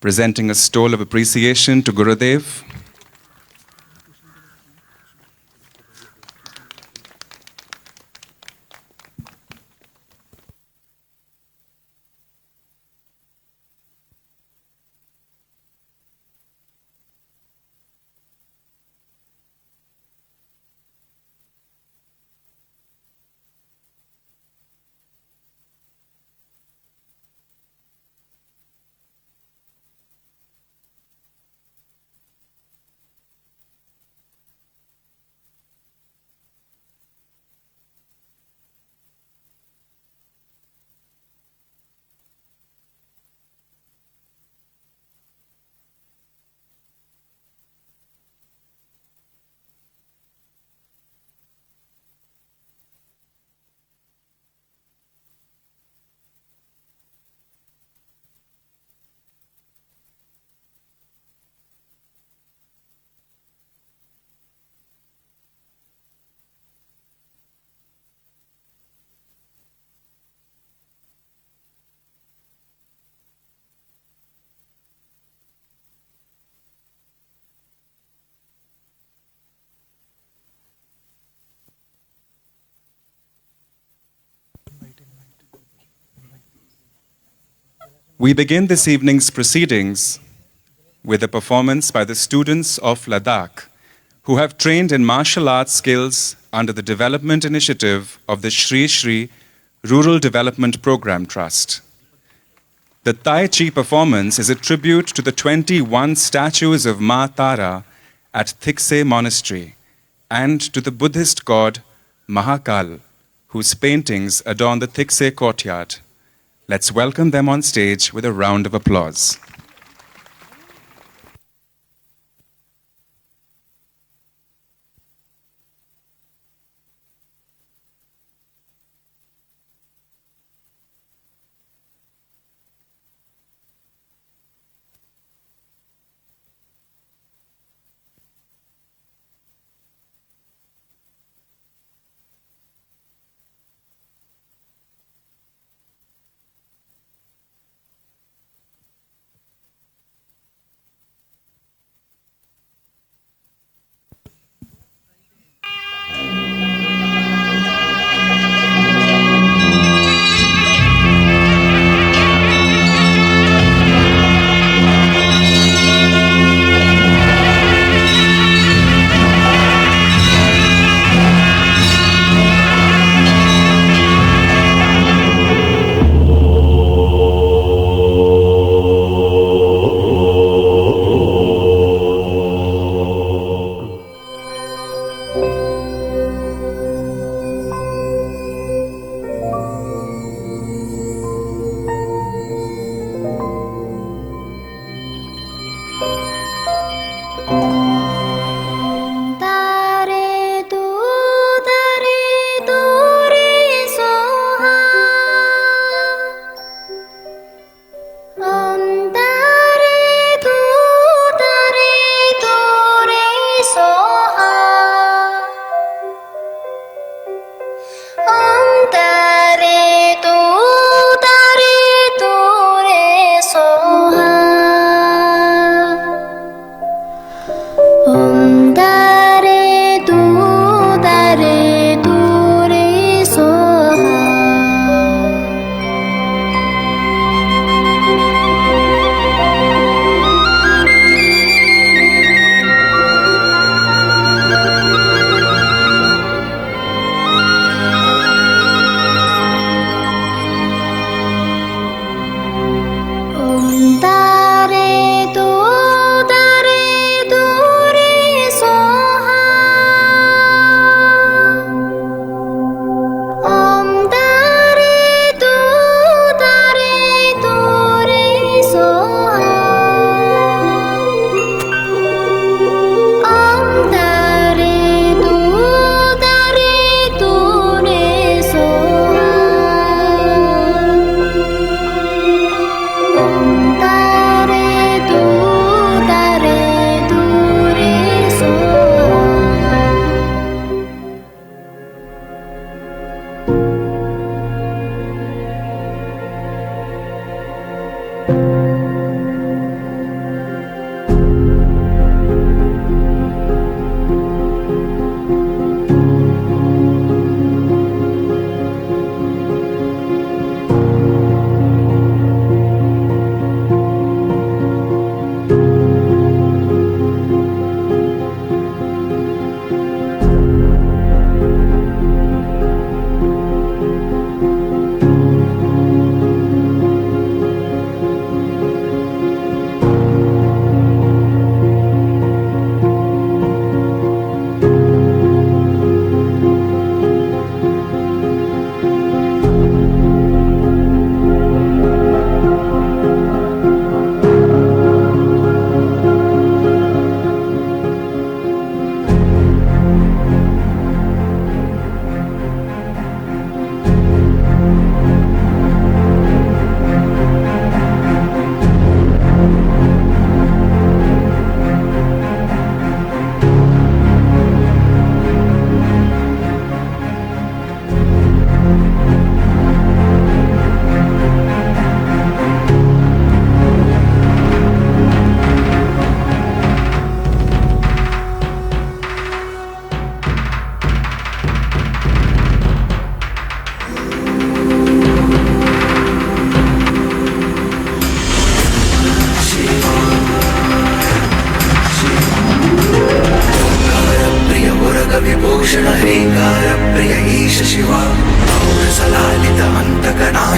presenting a stole of appreciation to Gurudev. We begin this evening's proceedings with a performance by the students of Ladakh, who have trained in martial arts skills under the development initiative of the Shri Shri Rural Development Program Trust. The Tai Chi performance is a tribute to the 21 statues of Ma Tara at Thikse Monastery and to the Buddhist god Mahakal, whose paintings adorn the Thikse courtyard. Let's welcome them on stage with a round of applause.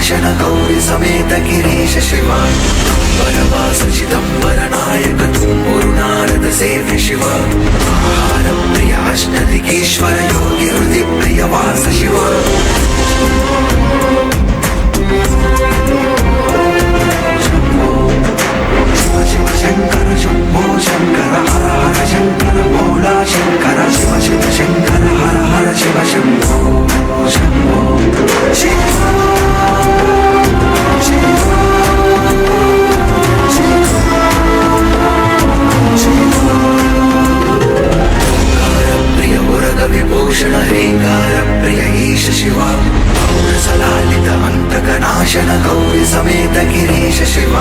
नाशन Gauri समेत गिरीश शिव वरवास चिदंबर नायक तुंबुरु नारद सेव्य शिव आहार प्रिय अष्टदिगीश्वर योगी हृदय प्रिय वास शिव शिव शंकर शंभो शंकर हर हर शंकर भोला शंकर शिव शिव शंकर हर हर शिव शंभो शंभो शिव प्रिय वरद विभूषण हेंकार प्रिय ईश शिव सलालित अंतकनाशन गौरी समेत गिरीश शिव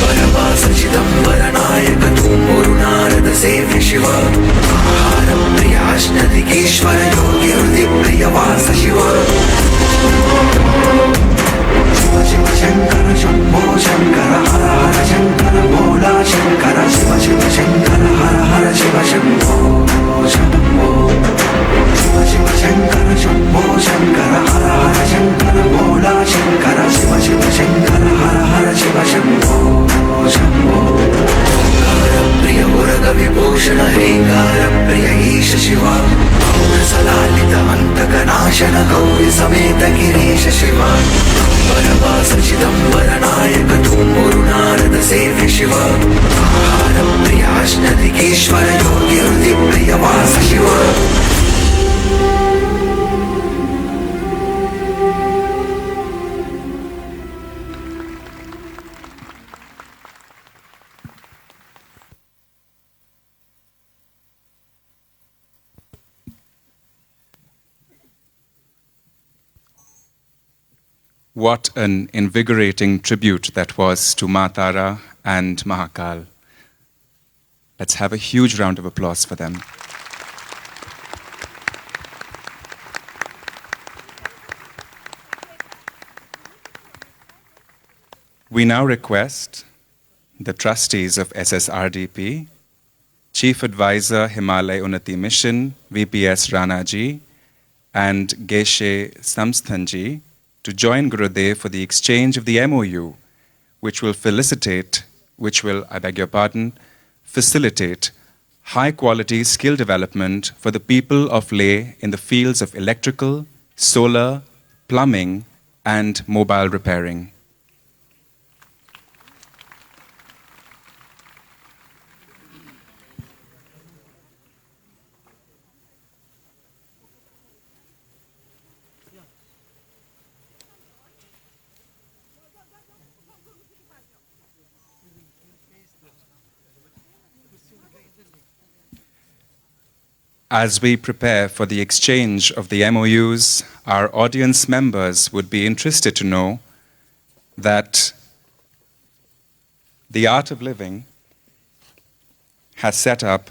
वरवास चिदंबर नायक तुंबुरु नारद सेव्य शिव आहार प्रिय अष्टदिगीश्वर योगी हृदय प्रिय वास शिव शिव शिव शंकर शंभो शंकर हर हर शंकर भोला शंकर शिव शिव शंकर हर हर शिव शंभो शंभो शिव शिव शंकर शंभो शंकर हर हर शंकर भोला शंकर शिव शिव शंकर हर हर शिव शंभो शंभो प्रिय वरद विभूषण हेंकार प्रिय ईश शिव सलालित अंतकनाशन गौरी समेत गिरीश शिव वरवास चिदंबर नायक तुंबुरु नारद सेव्य शिव आहार प्रिय अष्टदिगीश्वर योगी हृदय प्रिय वास Shiv What an invigorating tribute that was to Ma Tara and Mahakal. Let's have a huge round of applause for them. We now request the trustees of SSRDP, Chief Advisor Himalaya Unnati Mission, VPS Ranaji, and Geshe Samsthanji to join Gurudev for the exchange of the MOU, which will facilitate high-quality skill development for the people of Leh in the fields of electrical, solar, plumbing, and mobile repairing. As we prepare for the exchange of the MOUs, our audience members would be interested to know that the Art of Living has set up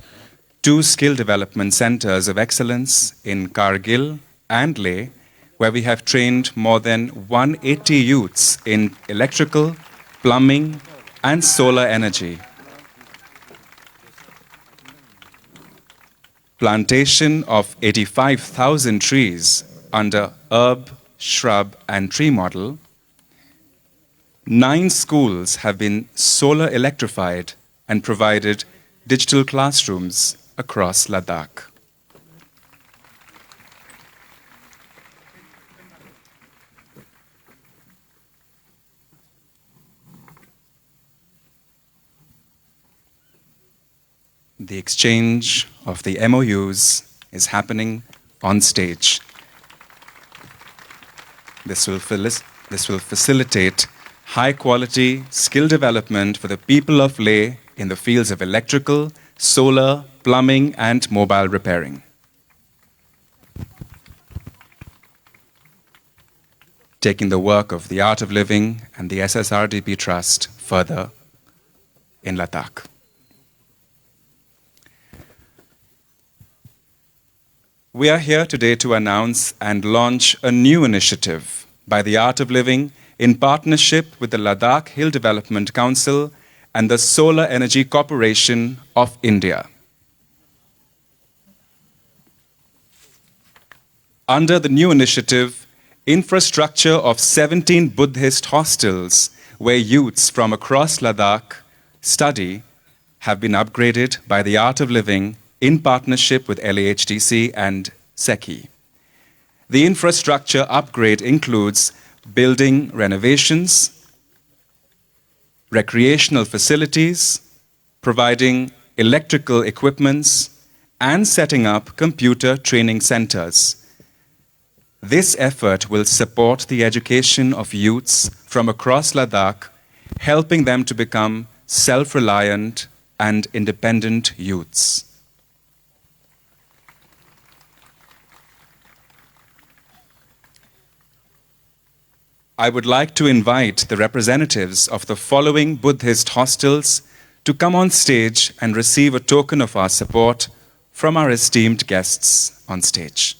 2 skill development centers of excellence in Kargil and Leh, where we have trained more than 180 youths in electrical, plumbing, and solar energy. Plantation of 85,000 trees under herb, shrub, and tree model. 9 schools have been solar electrified and provided digital classrooms across Ladakh. The exchange of the MOUs is happening on stage. This will facilitate high-quality skill development for the people of Leh in the fields of electrical, solar, plumbing, and mobile repairing. Taking the work of the Art of Living and the SSRDP Trust further in Ladakh. We are here today to announce and launch a new initiative by the Art of Living in partnership with the Ladakh Hill Development Council and the Solar Energy Corporation of India. Under the new initiative, infrastructure of 17 Buddhist hostels where youths from across Ladakh study have been upgraded by the Art of Living in partnership with LAHDC and SECI. The infrastructure upgrade includes building renovations, recreational facilities, providing electrical equipments, and setting up computer training centers. This effort will support the education of youths from across Ladakh, helping them to become self-reliant and independent youths. I would like to invite the representatives of the following Buddhist hostels to come on stage and receive a token of our support from our esteemed guests on stage.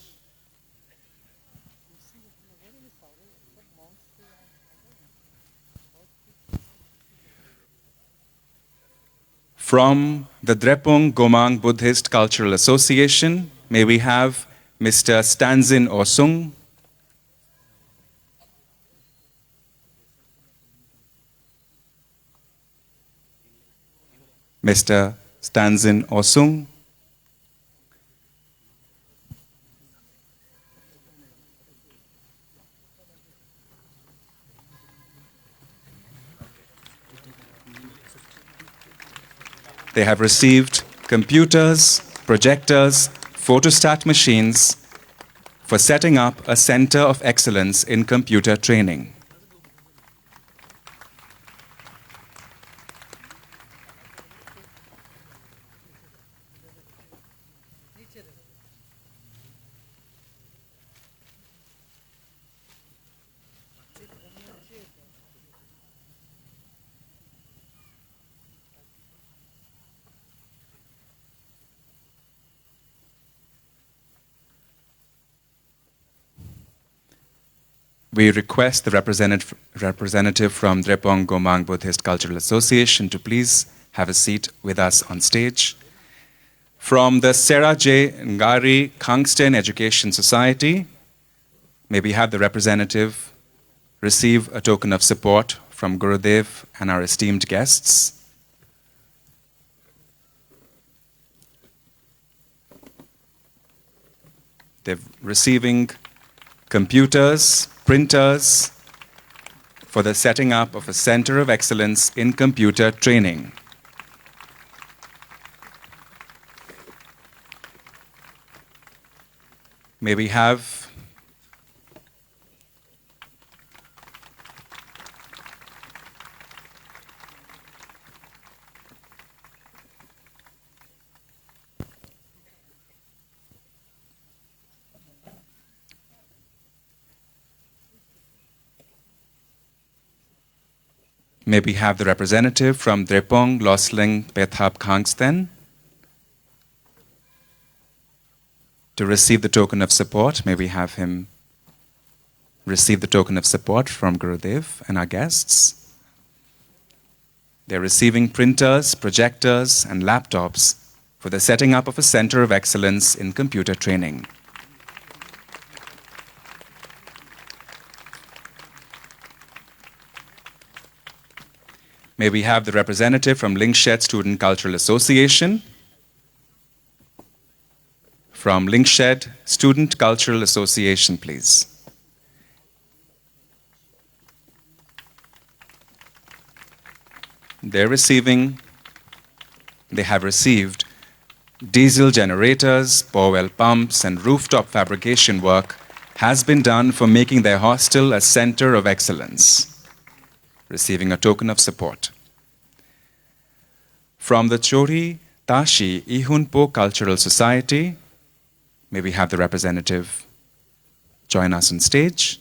From the Drepung Gomang Buddhist Cultural Association, may we have Mr. Stanzin Osung. Mr. Stanzin Osung. They have received computers, projectors, photostat machines for setting up a center of excellence in computer training. We request the representative from Drepung Gomang Buddhist Cultural Association to please have a seat with us on stage. From the Sera J. Ngari Kangsten Education Society, may we have the representative receive a token of support from Gurudev and our esteemed guests. They're receiving computers, printers for the setting up of a center of excellence in computer training. May we have the representative from Drepung Losling Bethab Kangsten to receive the token of support. May we have him receive the token of support from Gurudev and our guests. They're receiving printers, projectors, and laptops for the setting up of a center of excellence in computer training. May we have the representative from Lingshed Student Cultural Association. From Lingshed Student Cultural Association, please. They have received diesel generators, borewell pumps, and rooftop fabrication work has been done for making their hostel a center of excellence, receiving a token of support. From the Chori Tashi Ihunpo Cultural Society, may we have the representative join us on stage.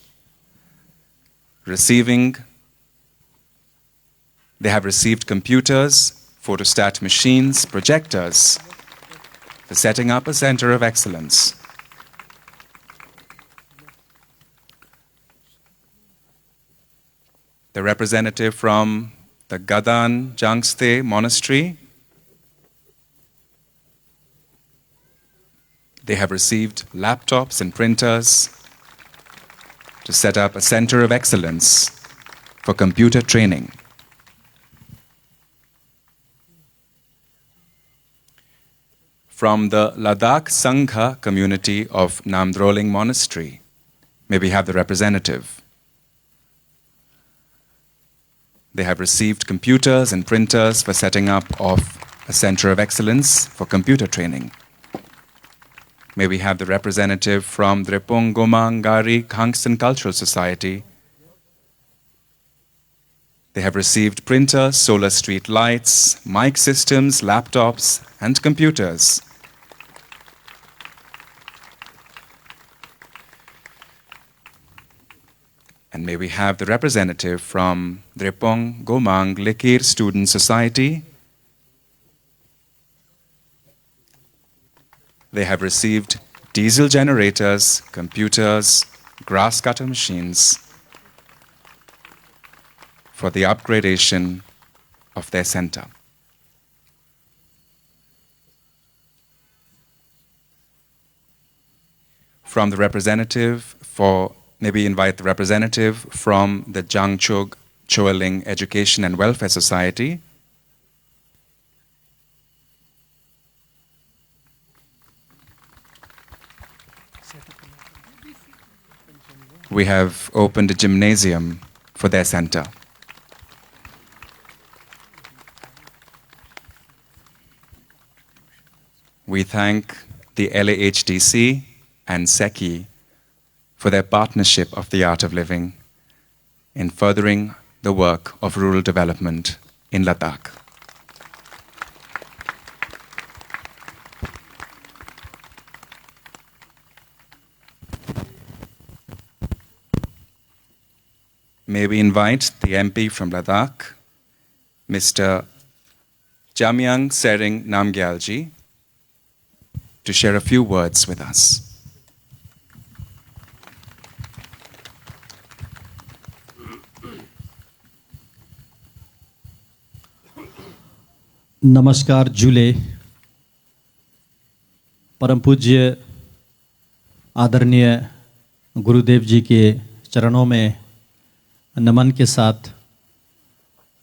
They have received computers, photostat machines, projectors for setting up a center of excellence. The representative from the Gadan Jangste Monastery, they have received laptops and printers to set up a center of excellence for computer training. From the Ladakh Sangha community of Namdroling Monastery, may we have the representative. They have received computers and printers for setting up of a center of excellence for computer training. May we have the representative from Drepung Gomangari Khangsten Cultural Society. They have received printers, solar street lights, mic systems, laptops, and computers. And may we have the representative from Drepung Gomang Lekir Student Society. They have received diesel generators, computers, grass cutter machines for the upgradation of their center. From the representative maybe invite the representative from the Jangchog Choeling Education and Welfare Society. We have opened a gymnasium for their center. We thank the LAHDC and SECI for their partnership of the art of living in furthering the work of rural development in Ladakh. May we invite the MP from Ladakh, Mr. Jamyang Sering Namgyalji, to share a few words with us. नमस्कार जुले परम पूज्य आदरणीय गुरुदेव जी के चरणों में नमन के साथ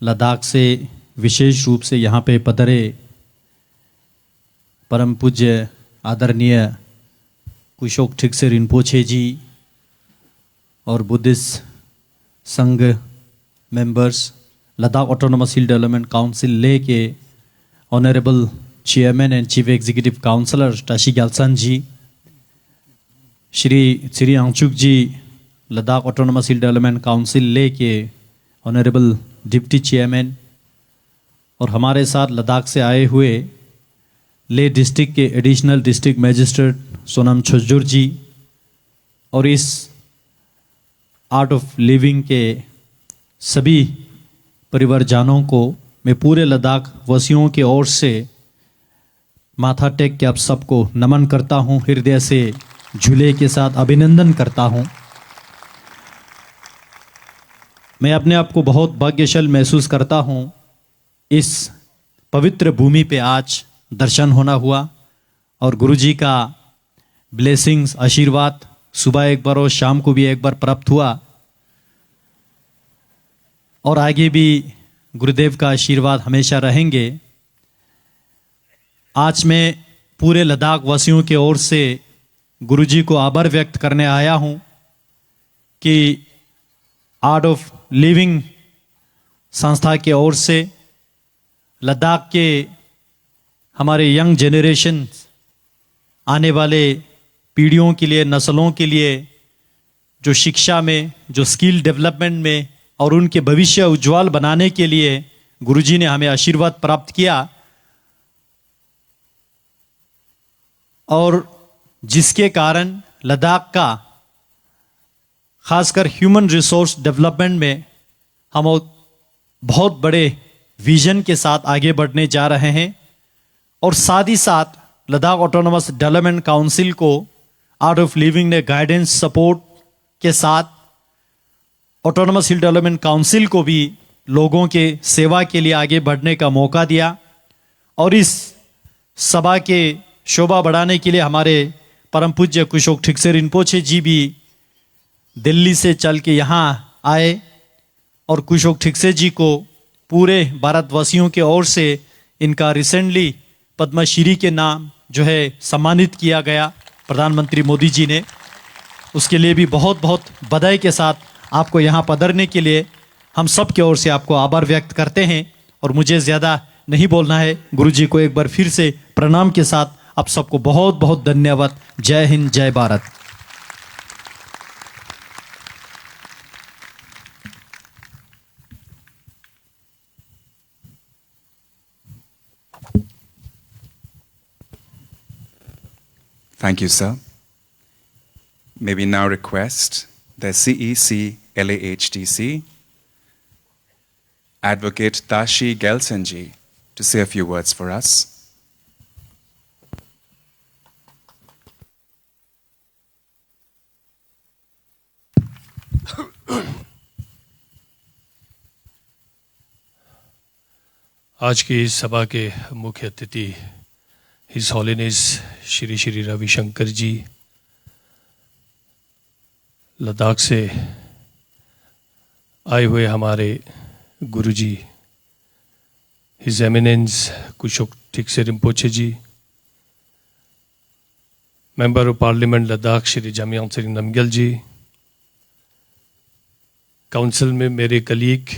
लद्दाख से विशेष रूप से यहाँ पे पधारे परम पूज्य आदरणीय कुशोक ठिकसे रिनपोछे जी और बुद्धिस्ट संघ members, Ladakh autonomous hill development council Leh के honourable chairman and chief executive councillor Tashi Gyalson ji, Shri Angchuk ji, Ladakh autonomous hill development council Leh के ऑनरेबल डिप्टी चेयरमैन, और हमारे साथ लद्दाख से आए हुए ले डिस्ट्रिक्ट के एडिशनल डिस्ट्रिक्ट मैजिस्ट्रेट सोनम छोजूर जी, और इस आर्ट ऑफ लिविंग के सभी परिवारजनों को मैं पूरे लद्दाख वासियों की ओर से माथा टेक के आप सबको नमन करता हूं, हृदय से झूले के साथ अभिनंदन करता हूं। मैं अपने आप को बहुत भाग्यशाली महसूस करता हूं, इस पवित्र भूमि पे आज दर्शन होना हुआ और गुरुजी का ब्लेसिंग्स आशीर्वाद सुबह एक बार और शाम को भी एक बार प्राप्त हुआ, और आगे भी गुरुदेव का आशीर्वाद हमेशा रहेंगे। आज मैं पूरे लद्दाख वासियों के ओर से गुरुजी को आभार व्यक्त करने आया हूं कि आर्ट ऑफ लिविंग संस्था के ओर से लद्दाख के हमारे यंग जनरेशन, आने वाले पीढ़ियों के लिए, नस्लों के लिए जो शिक्षा में, जो स्किल डेवलपमेंट में और उनके भविष्य उज्जवल बनाने के लिए गुरुजी ने हमें आशीर्वाद प्राप्त किया, और जिसके कारण लद्दाख का खासकर ह्यूमन रिसोर्स डेवलपमेंट में हम बहुत बड़े विजन के साथ आगे बढ़ने जा रहे हैं। और साथ ही साथ लद्दाख ऑटोनोमस डेवलपमेंट काउंसिल को आर्ट ऑफ लिविंग ने गाइडेंस सपोर्ट के साथ ऑटोनोमस हिल डेवलपमेंट काउंसिल को भी लोगों के सेवा के लिए आगे बढ़ने का मौका दिया, और इस सभा के शोभा बढ़ाने के लिए हमारे परम पूज्य कुशोक ठिकसे रिनपोछे जी भी दिल्ली से चल के यहाँ आए और कुशोक ठिकसे जी को पूरे भारतवासियों के ओर से इनका रिसेंटली पद्मश्री के नाम जो है सम्मानित किया गया प्रधानमंत्री मोदी जी ने, उसके लिए भी बहुत बहुत बधाई के साथ आपको यहाँ पधारने के लिए हम सब की ओर से आपको आभार व्यक्त करते हैं। और मुझे ज़्यादा नहीं बोलना है, गुरुजी को एक बार फिर से प्रणाम के साथ आप सबको बहुत बहुत धन्यवाद। जय हिंद, जय Bharat. Thank you, sir. May we now request the CEC LAHDC, Advocate Tashi Gelsenji, to say a few words for us. आज की इस सभा के मुख्य अतिथि हिज हॉलीनेस श्री श्री रविशंकर जी, लद्दाख से आए हुए हमारे गुरुजी his eminence Kushok Thiksay Rinpoche ji, member of parliament Ladakh Shri Jamyang Tsering Namgyal ji, council में मेरे कलीग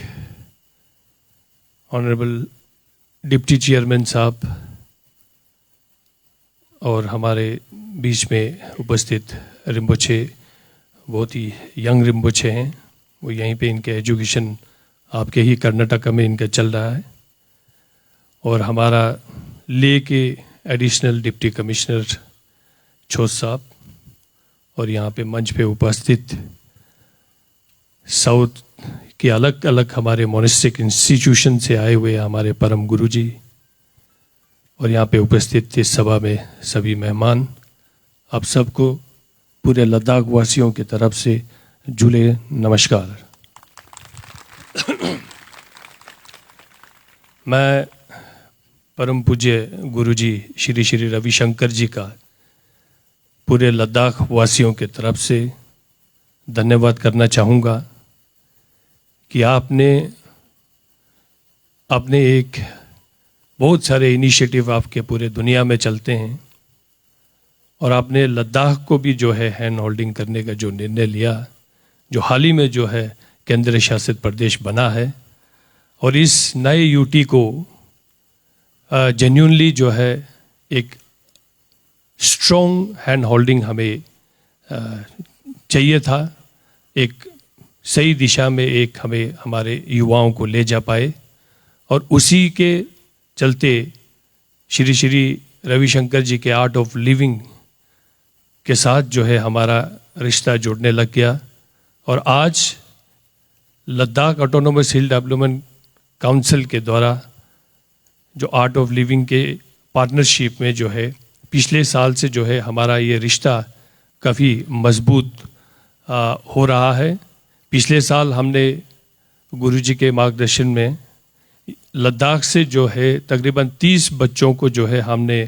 ऑनरेबल डिप्टी चेयरमैन साहब और हमारे बीच में उपस्थित रिम्पोचे, बहुत ही यंग रिम्पोचे हैं, वो यहीं पे इनके एजुकेशन आपके ही कर्नाटक में इनका चल रहा है, और हमारा ले के एडिशनल डिप्टी कमिश्नर छोस साहब, और यहाँ पे मंच पे उपस्थित साउथ के अलग अलग हमारे मोनेस्टिक इंस्टीट्यूशन से आए हुए हमारे परम गुरुजी, और यहाँ पे उपस्थित इस सभा में सभी मेहमान, आप सबको पूरे लद्दाख वासियों की तरफ से जुले नमस्कार। मैं परम पूज्य गुरुजी श्री श्री रविशंकर जी का पूरे लद्दाख वासियों की तरफ से धन्यवाद करना चाहूँगा कि आपने एक बहुत सारे इनिशिएटिव आपके पूरे दुनिया में चलते हैं, और आपने लद्दाख को भी जो है हैंड होल्डिंग करने का जो निर्णय लिया, जो हाल ही में जो है केंद्र शासित प्रदेश बना है, और इस नए यूटी को जेन्युइनली जो है एक स्ट्रॉन्ग हैंड होल्डिंग हमें चाहिए था, एक सही दिशा में एक हमें हमारे युवाओं को ले जा पाए, और उसी के चलते श्री श्री रविशंकर जी के आर्ट ऑफ लिविंग के साथ जो है हमारा रिश्ता जुड़ने लग गया, और आज Ladakh autonomous hill development council के द्वारा जो आर्ट ऑफ लिविंग के पार्टनरशिप में जो है पिछले साल से जो है हमारा ये रिश्ता काफ़ी मजबूत हो रहा है। पिछले साल हमने गुरुजी के मार्गदर्शन में लद्दाख से जो है तकरीबन 30 बच्चों को जो है हमने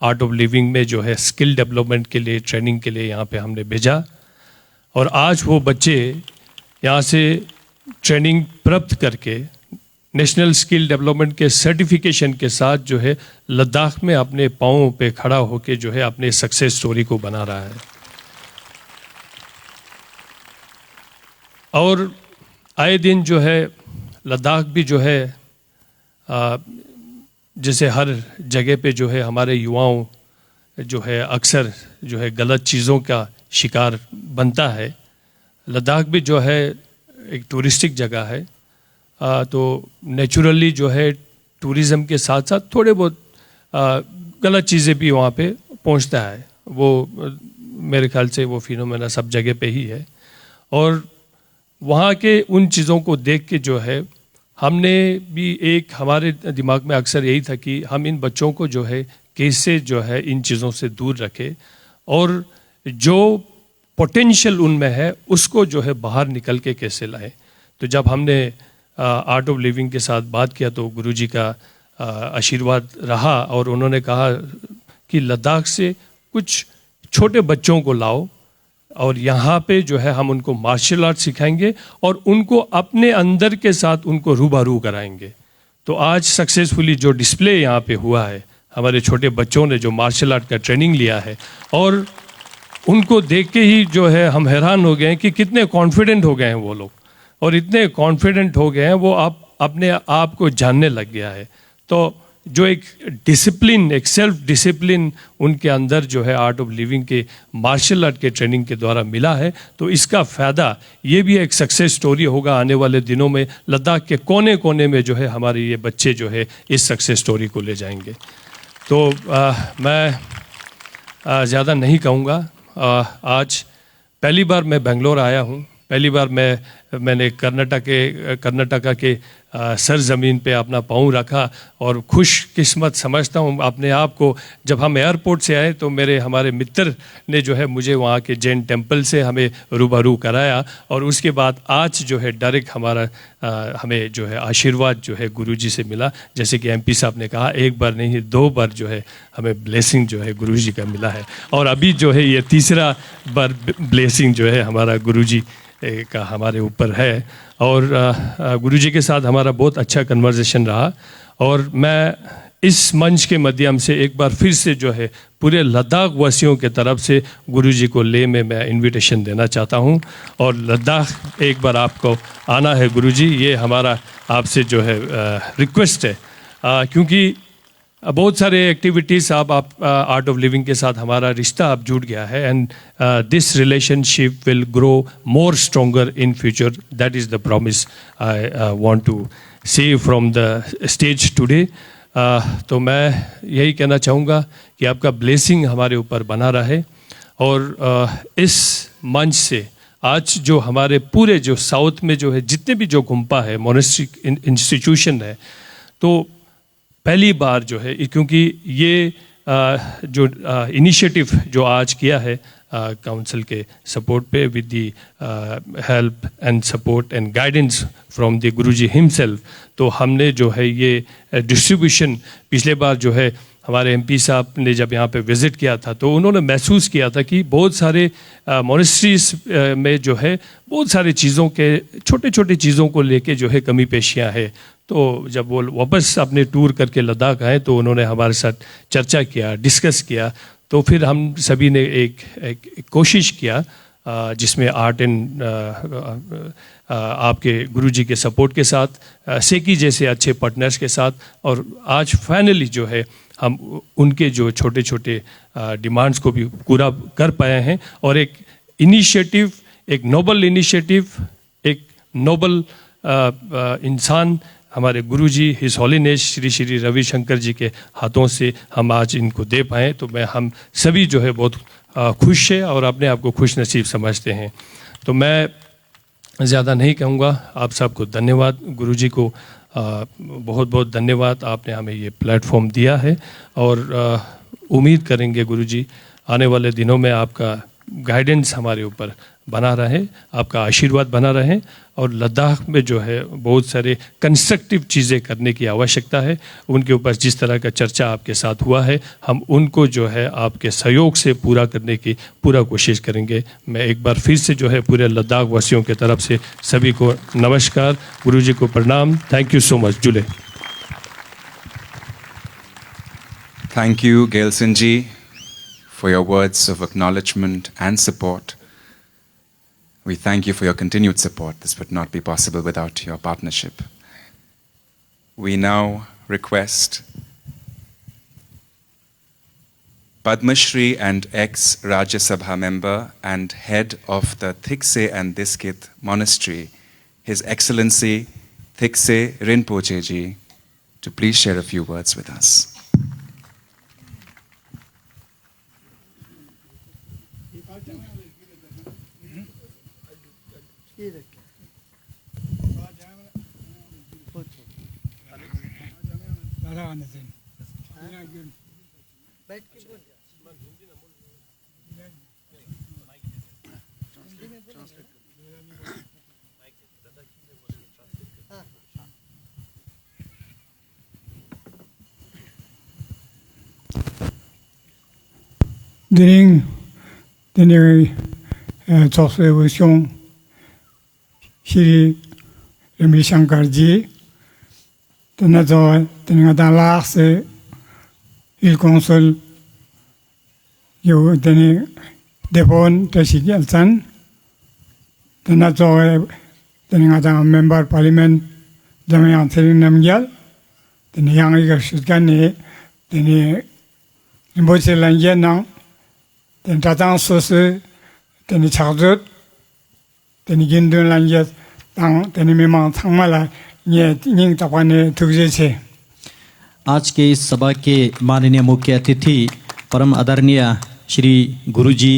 आर्ट ऑफ लिविंग में जो है स्किल डेवलपमेंट के लिए, ट्रेनिंग के लिए यहाँ पे हमने भेजा, और आज वो बच्चे यहाँ से ट्रेनिंग प्राप्त करके नेशनल स्किल डेवलपमेंट के सर्टिफिकेशन के साथ जो है लद्दाख में अपने पाँव पे खड़ा होके जो है अपने सक्सेस स्टोरी को बना रहा है। और आए दिन जो है लद्दाख भी जो है जैसे हर जगह पे जो है हमारे युवाओं जो है अक्सर जो है गलत चीज़ों का शिकार बनता है। लद्दाख भी जो है एक टूरिस्टिक जगह है, तो नेचुरली जो है टूरिज़्म के साथ साथ थोड़े बहुत गलत चीज़ें भी वहाँ पे पहुँचता है। वो मेरे ख्याल से वो फिनोमेना सब जगह पे ही है, और वहाँ के उन चीज़ों को देख के जो है हमने भी एक हमारे दिमाग में अक्सर यही था कि हम इन बच्चों को जो है कैसे जो है इन चीज़ों से दूर रखें, और जो पोटेंशियल उनमें है उसको जो है बाहर निकल के कैसे लाएं। तो जब हमने आर्ट ऑफ लिविंग के साथ बात किया तो गुरुजी का आशीर्वाद रहा, और उन्होंने कहा कि लद्दाख से कुछ छोटे बच्चों को लाओ और यहाँ पे जो है हम उनको मार्शल आर्ट सिखाएंगे और उनको अपने अंदर के साथ उनको रूबरू कराएंगे। तो आज सक्सेसफुली जो डिस्प्ले यहाँ पे हुआ है, हमारे छोटे बच्चों ने जो मार्शल आर्ट का ट्रेनिंग लिया है, और उनको देख के ही जो है हम हैरान हो गए हैं कि कितने कॉन्फिडेंट हो गए हैं वो लोग, और इतने कॉन्फिडेंट हो गए हैं वो आप अपने आप को जानने लग गया है। तो जो एक डिसिप्लिन, एक सेल्फ डिसिप्लिन उनके अंदर जो है आर्ट ऑफ लिविंग के मार्शल आर्ट के ट्रेनिंग के द्वारा मिला है, तो इसका फ़ायदा ये भी एक सक्सेस स्टोरी होगा आने वाले दिनों में। लद्दाख के कोने कोने में जो है हमारे ये बच्चे जो है इस सक्सेस स्टोरी को ले जाएंगे। तो मैं ज़्यादा नहीं कहूँगा। आज पहली बार मैं बेंगलोर आया हूँ, पहली बार मैंने कर्नाटका के सरजमीन पे अपना पाँव रखा, और खुशकिस्मत समझता हूँ अपने आप को। जब हम एयरपोर्ट से आए तो हमारे मित्र ने जो है मुझे वहाँ के जैन टेम्पल से हमें रूबरू कराया, और उसके बाद आज जो है डायरेक्ट हमें जो है आशीर्वाद जो है गुरुजी से मिला। जैसे कि एमपी साहब ने कहा, एक बार नहीं 2 बार जो है हमें ब्लेसिंग जो है गुरुजी का मिला है, और अभी जो है ये 3रा बार ब्लेसिंग जो है हमारा गुरुजी का हमारे ऊपर है। और गुरुजी के साथ हमारा बहुत अच्छा कन्वर्सेशन रहा, और मैं इस मंच के माध्यम से एक बार फिर से जो है पूरे लद्दाख वासियों के तरफ से गुरुजी को ले में मैं इनविटेशन देना चाहता हूं। और लद्दाख एक बार आपको आना है गुरुजी, ये हमारा आपसे जो है रिक्वेस्ट है, क्योंकि बहुत सारे एक्टिविटीज़ आप आर्ट ऑफ लिविंग के साथ हमारा रिश्ता अब जुड़ गया है, and this relationship will grow more stronger in future. That is the promise I want to say from the stage today. तो मैं यही कहना चाहूँगा कि आपका ब्लेसिंग हमारे ऊपर बना रहे, और इस मंच से आज जो हमारे पूरे जो साउथ में जो है जितने भी जो गुम्पा है, मोनेस्ट्री इंस्टीट्यूशन है, तो पहली बार जो है, क्योंकि ये जो इनिशिएटिव जो आज किया है काउंसिल के सपोर्ट पे, with the help and support and guidance from the Guruji himself, तो हमने जो है ये डिस्ट्रीब्यूशन पिछले बार जो है हमारे एमपी साहब ने जब यहाँ पे विज़िट किया था, तो उन्होंने महसूस किया था कि बहुत सारे मोनेस्ट्रीज में जो है बहुत सारी चीज़ों के, छोटे छोटे चीज़ों को लेके जो है कमी पेशियाँ है। तो जब वो वापस अपने टूर करके लद्दाख आए तो उन्होंने हमारे साथ चर्चा किया, डिस्कस किया, तो फिर हम सभी ने एक कोशिश किया जिसमें आर्ट एंड आपके गुरुजी के सपोर्ट के साथ, सेकी जैसे अच्छे पार्टनर्स के साथ, और आज फाइनली जो है हम उनके जो छोटे छोटे डिमांड्स को भी पूरा कर पाए हैं, और एक इनिशिएटिव, एक नोबल इनिशिएटिव, एक नोबल इंसान हमारे गुरुजी हिज हॉलीनेस श्री श्री रविशंकर जी के हाथों से हम आज इनको दे पाएँ। तो हम सभी जो है बहुत खुश है और अपने आप को खुश नसीब समझते हैं। तो मैं ज़्यादा नहीं कहूँगा, आप सबको धन्यवाद, गुरुजी को बहुत बहुत धन्यवाद, आपने हमें ये प्लेटफॉर्म दिया है, और उम्मीद करेंगे गुरुजी आने वाले दिनों में आपका गाइडेंस हमारे ऊपर बना रहे, आपका आशीर्वाद बना रहे, और लद्दाख में जो है बहुत सारे कंस्ट्रक्टिव चीज़ें करने की आवश्यकता है, उनके ऊपर जिस तरह का चर्चा आपके साथ हुआ है, हम उनको जो है आपके सहयोग से पूरा करने की पूरा कोशिश करेंगे। मैं एक बार फिर से जो है पूरे लद्दाख वासियों के तरफ से सभी को नमस्कार, गुरुजी को प्रणाम, थैंक यू सो मच। जुले। Thank you, Gailson ji, for your words of acknowledgement and support. We thank you for your continued support. This would not be possible without your partnership. We now request Padma Shri and ex-Rajya Sabha member and head of the Thikse and Diskit Monastery, His Excellency Thikse Rinpoche ji, to please share a few words with us. During the nearly 조수의 형 Shri Ravishankar जी तेना जो तेना दालाक से il consul yo teni devon tesigelsan तेना जो तेना दा member parliament जमें answering Namgyal तेने yang इगर शुद्धान ने तेने निम्बोचे लंजे नांग तेने तातांग सोसे तेने चार्जट तेने गिंदुन लंजे तांग तेने मेमांग थांगमाला ये निंग तपाने तुझे छे आज के इस सभा के माननीय मुख्य अतिथि परम आदरणीय श्री गुरुजी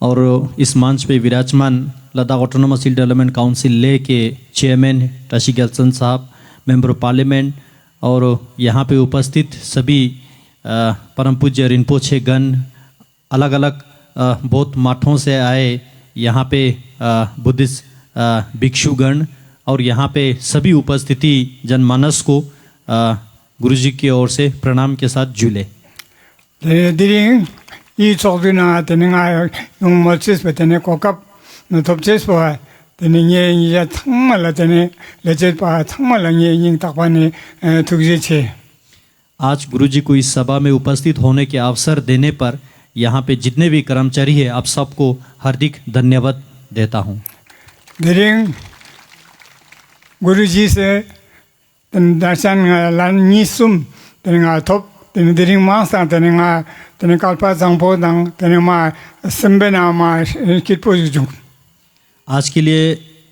और इस मंच पे विराजमान Ladakh autonomous hill development council Leh के चेयरमैन टशी गेल्सन साहब, मेंबर ऑफ पार्लियामेंट और यहाँ पे उपस्थित सभी परम पूज्य रिनपोछे गण, अलग अलग बौद्ध मठों से आए यहाँ पे बुद्धिस्ट भिक्षुगण और यहाँ पे सभी उपस्थिति जनमानस को गुरुजी की ओर से प्रणाम के साथ जुले। 이 쪽이나 되는 아 용모치스 베테네 고급 톱체스 봐 되는 예 이제 정말 되네 레제 봐 정말 예 인탁반에 두기제 आज गुरुजी को इस सभा में उपस्थित होने के अवसर देने पर यहाँ पे जितने भी कर्मचारी हैं आप सबको हार्दिक धन्यवाद देता हूँ। देरिंग गुरुजी से दर्शन लानिसुम देरिंग टॉप देरिंग मास्टर देरिंग तेने कल्पा जंगपो दंग तेने माँ संबेना माँ कितपोजुं आज के लिए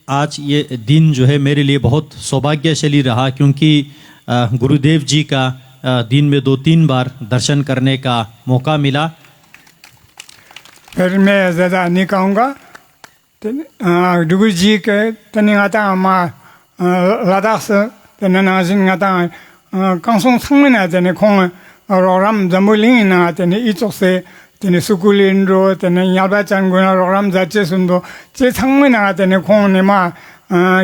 आज ये दिन जो है मेरे लिए बहुत सौभाग्यशाली रहा क्योंकि गुरुदेव जी का दिन में 2-3 बार दर्शन करने का मौका मिला। फिर मैं ज़्यादा नहीं कहूँगा गुरु जी के तेने आता माँ लद्दाख से तेने नाजिन आता कांसों संगमना तेने खों और औरम जमुलिंग ना तेने इचों से तेने सुकुलिंड्रो तेने याबा चंगुना औरम जाचे सुंदो चे संगमना तेने खों ने माँ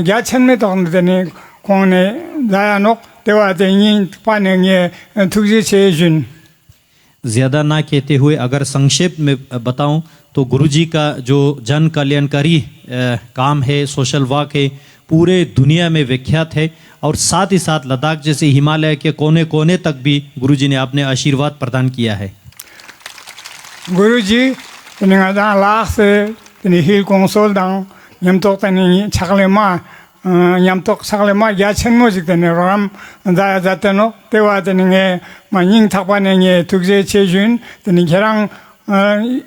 याचन में तो तेने खों ने जाया नोक तेवा तेने पाने ये तुझे चेजुन ज़्यादा ना कहते हुए अगर संक्षेप में बताऊं तो गुरुजी का जो जन कल्याणकारी काम है, सोशल वर्क है, पूरे दुनिया में विख्यात है और साथ ही साथ लद्दाख जैसे हिमालय के कोने कोने तक भी गुरुजी ने अपने आशीर्वाद प्रदान किया है। गुरुजी तेने आजा लाख से तेने हिल कंसोल दांग यम तो तेने छकले माँ यम तो छकले माँ याचन मोजिक तेने राम जाया जाते नो तेवा तेने माँ यिंग थापाने ये तुझे चेजुन तेने घेरांग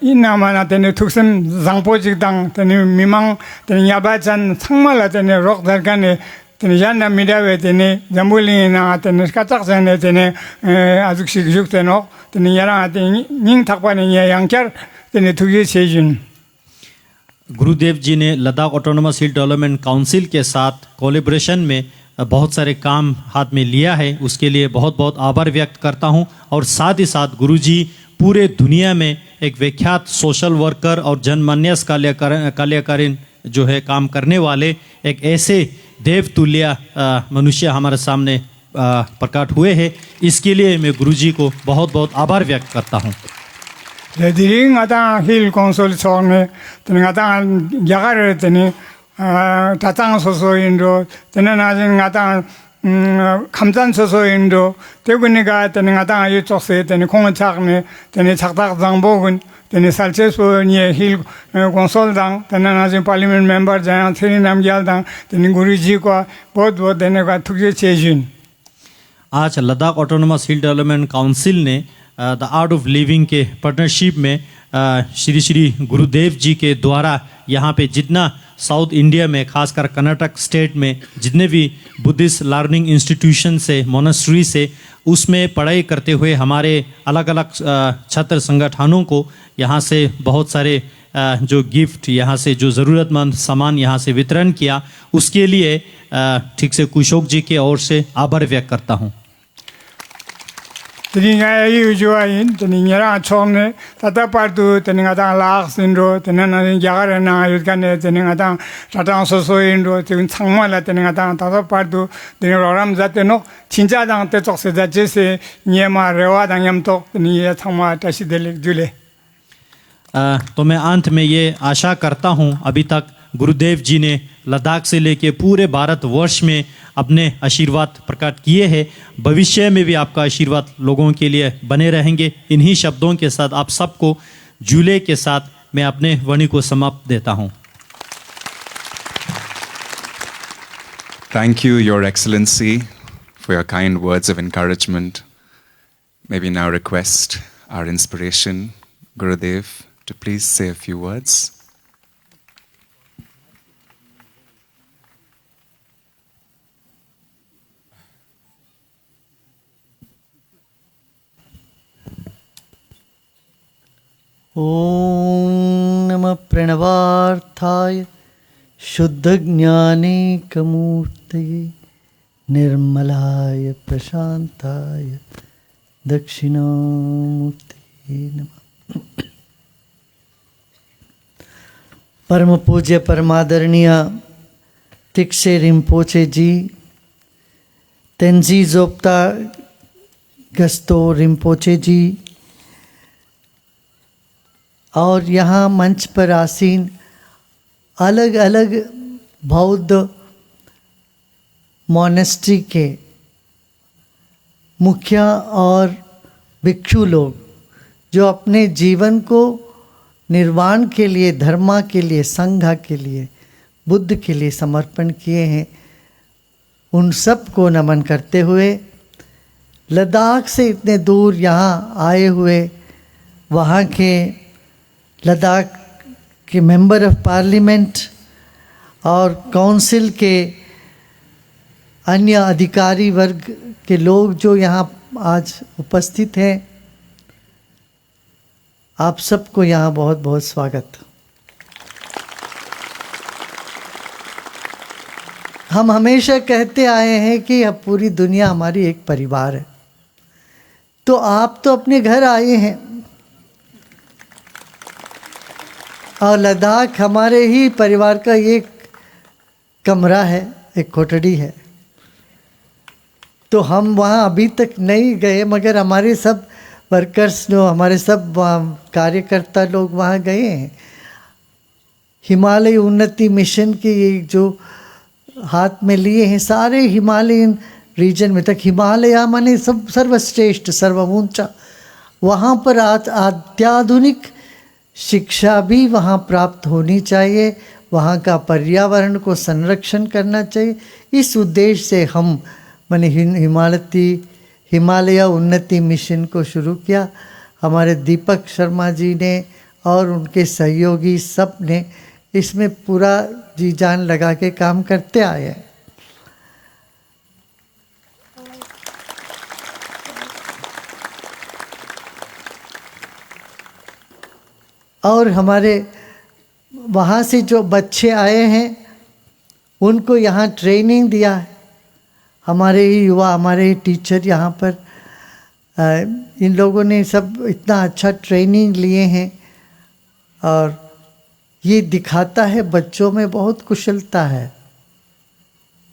इनामाना तेने तुक्सम जंगपोजिक दांग तेने मिमांग तेने याबाचन संगमाला तेने रोक दरकाने तेने जानना मिडावे तेने जम्बुलिंगना तेने कचाकचने तेने आजुकसिक जुकते नो तेने यारांग तेने यिंग थापाने ये यांकर तेने तुझे चेजुन गुरुदेव जी ने Ladakh autonomous hill development council के साथ कोलैबोरेशन में बहुत सारे काम हाथ में लिया है, उसके लिए बहुत बहुत आभार व्यक्त करता हूं और साथ ही साथ गुरुजी पूरे दुनिया में एक विख्यात सोशल वर्कर और जनमानस कल्याणकारी जो है काम करने वाले एक ऐसे देवतुल्य मनुष्य हमारे सामने प्रकट हुए हैं। इसके लिए मैं गुरुजी को बहुत बहुत आभार व्यक्त करता हूँ। लेडिंग आता हिल कंसोल सोने तेने आता जगह तेने तातांग सोसो इंडो तेने नाजिंग आता खमचान सोसो इंडो तेगुनी का तेने आता ये चोसे तेने खोंग चाकने तेने चाकताक जंगबोगुन तेने साल्चेसो ये हिल कंसोल दांग तेने नाजिंग पार्लियामेंट मेंबर जाया तेने नाम याल दांग तेने गुरुजी को बहुत बहुत देने का तुझे चेजिन। आज Ladakh autonomous hill development council ने द आर्ट ऑफ लिविंग के पार्टनरशिप में श्री श्री गुरुदेव जी के द्वारा यहाँ पे जितना साउथ इंडिया में खासकर कर्नाटक स्टेट में जितने भी बुद्धिस्ट लर्निंग इंस्टीट्यूशन से मोनेस्ट्री से उसमें पढ़ाई करते हुए हमारे अलग अलग छात्र संगठनों को यहाँ से बहुत सारे जो गिफ्ट यहाँ से जो ज़रूरतमंद सामान यहाँ से वितरण किया, उसके लिए ठीक से कुशोक जी के ओर से आभार व्यक्त करता हूँ। तेनिंगा ये जो आई तेनिंगा छोड़ने ताता पार्टू तेनिंगा ता लाख सिंड्रो तेनिंगा जगह ना युद्धने तेनिंगा ता ताता सोसो इंड्रो तेनिंगा संगमाला तेनिंगा ता ताता पार्टू तेनिंगा राम जाते नो चिंचा दांते चौक से जाते से ये मार रेवा दांगम तो तेनिंगा संगमा टैसी दिले जुले। तो मैं अंत में ये आशा करता हूँ, अभी तक गुरुदेव जी ने लद्दाख से लेके पूरे भारतवर्ष में अपने आशीर्वाद प्रकट किए हैं। भविष्य में भी आपका आशीर्वाद लोगों के लिए बने रहेंगे। इन्हीं शब्दों के साथ आप सबको झूले के साथ मैं अपने वाणी को समाप्त देता हूँ। Thank you, Your Excellency, for your kind words of encouragement. May we now request our inspiration, Gurudev, to please say a few words. ॐ नमः प्रणवार्थाय शुद्धज्ञानैकमूर्तये निर्मलाय प्रशान्ताय दक्षिणामूर्तये नमः। परम पूज्य परमादरणीय तिक्से रिम्पोचे जी, तेंजी जोप्ता गस्तो रिम्पोचे जी, और यहाँ मंच पर आसीन अलग अलग बौद्ध मॉनेस्ट्री के मुखिया और भिक्षु लोग जो अपने जीवन को निर्वाण के लिए, धर्मा के लिए, संघ के लिए, बुद्ध के लिए समर्पण किए हैं, उन सब को नमन करते हुए लद्दाख से इतने दूर यहाँ आए हुए वहाँ के लद्दाख के मेंबर ऑफ पार्लियामेंट और काउंसिल के अन्य अधिकारी वर्ग के लोग जो यहाँ आज उपस्थित हैं, आप सबको यहाँ बहुत बहुत स्वागत। हम हमेशा कहते आए हैं कि अब पूरी दुनिया हमारी एक परिवार है, तो आप तो अपने घर आए हैं और लद्दाख हमारे ही परिवार का एक कमरा है, एक कोठड़ी है। तो हम वहाँ अभी तक नहीं गए, मगर हमारे सब वर्कर्स जो हमारे सब कार्यकर्ता लोग वहाँ गए हैं। हिमालय उन्नति मिशन के ये जो हाथ में लिए हैं, सारे हिमालयन रीजन में तक, हिमालय माने सब सर्वश्रेष्ठ, सर्वऊंचा, वहाँ पर अत्याधुनिक शिक्षा भी वहाँ प्राप्त होनी चाहिए, वहाँ का पर्यावरण को संरक्षण करना चाहिए। इस उद्देश्य से हम मैंने हिमालय उन्नति मिशन को शुरू किया। हमारे दीपक शर्मा जी ने और उनके सहयोगी सब ने इसमें पूरा जी जान लगा के काम करते आए हैं। और हमारे वहाँ से जो बच्चे आए हैं उनको यहाँ ट्रेनिंग दिया है। हमारे ही युवा, हमारे ही टीचर यहाँ पर इन लोगों ने सब इतना अच्छा ट्रेनिंग लिए हैं और ये दिखाता है बच्चों में बहुत कुशलता है,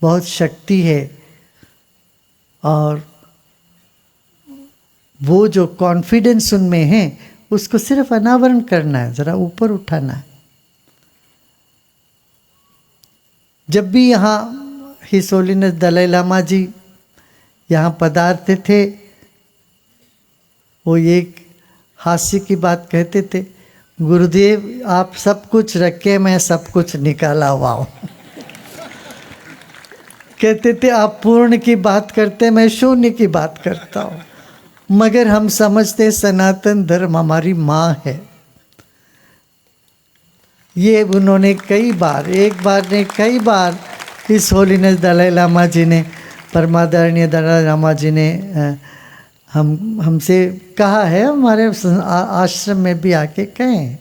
बहुत शक्ति है और वो जो कॉन्फिडेंस उनमें है उसको सिर्फ अनावरण करना है, ज़रा ऊपर उठाना है। जब भी यहाँ हिज होलीनेस दलाई लामा जी यहाँ पधारते थे, वो एक हास्य की बात कहते थे, गुरुदेव आप सब कुछ रखे, मैं सब कुछ निकाला हुआ हूँ। कहते थे आप पूर्ण की बात करते, मैं शून्य की बात करता हूँ। मगर हम समझते सनातन धर्म हमारी माँ है। ये उन्होंने कई बार, एक बार ने कई बार हिज होलीनेस दलाई लामा जी ने, परमादरणीय दलाई लामा जी ने हमसे कहा है, हमारे आश्रम में भी आके कहे हैं।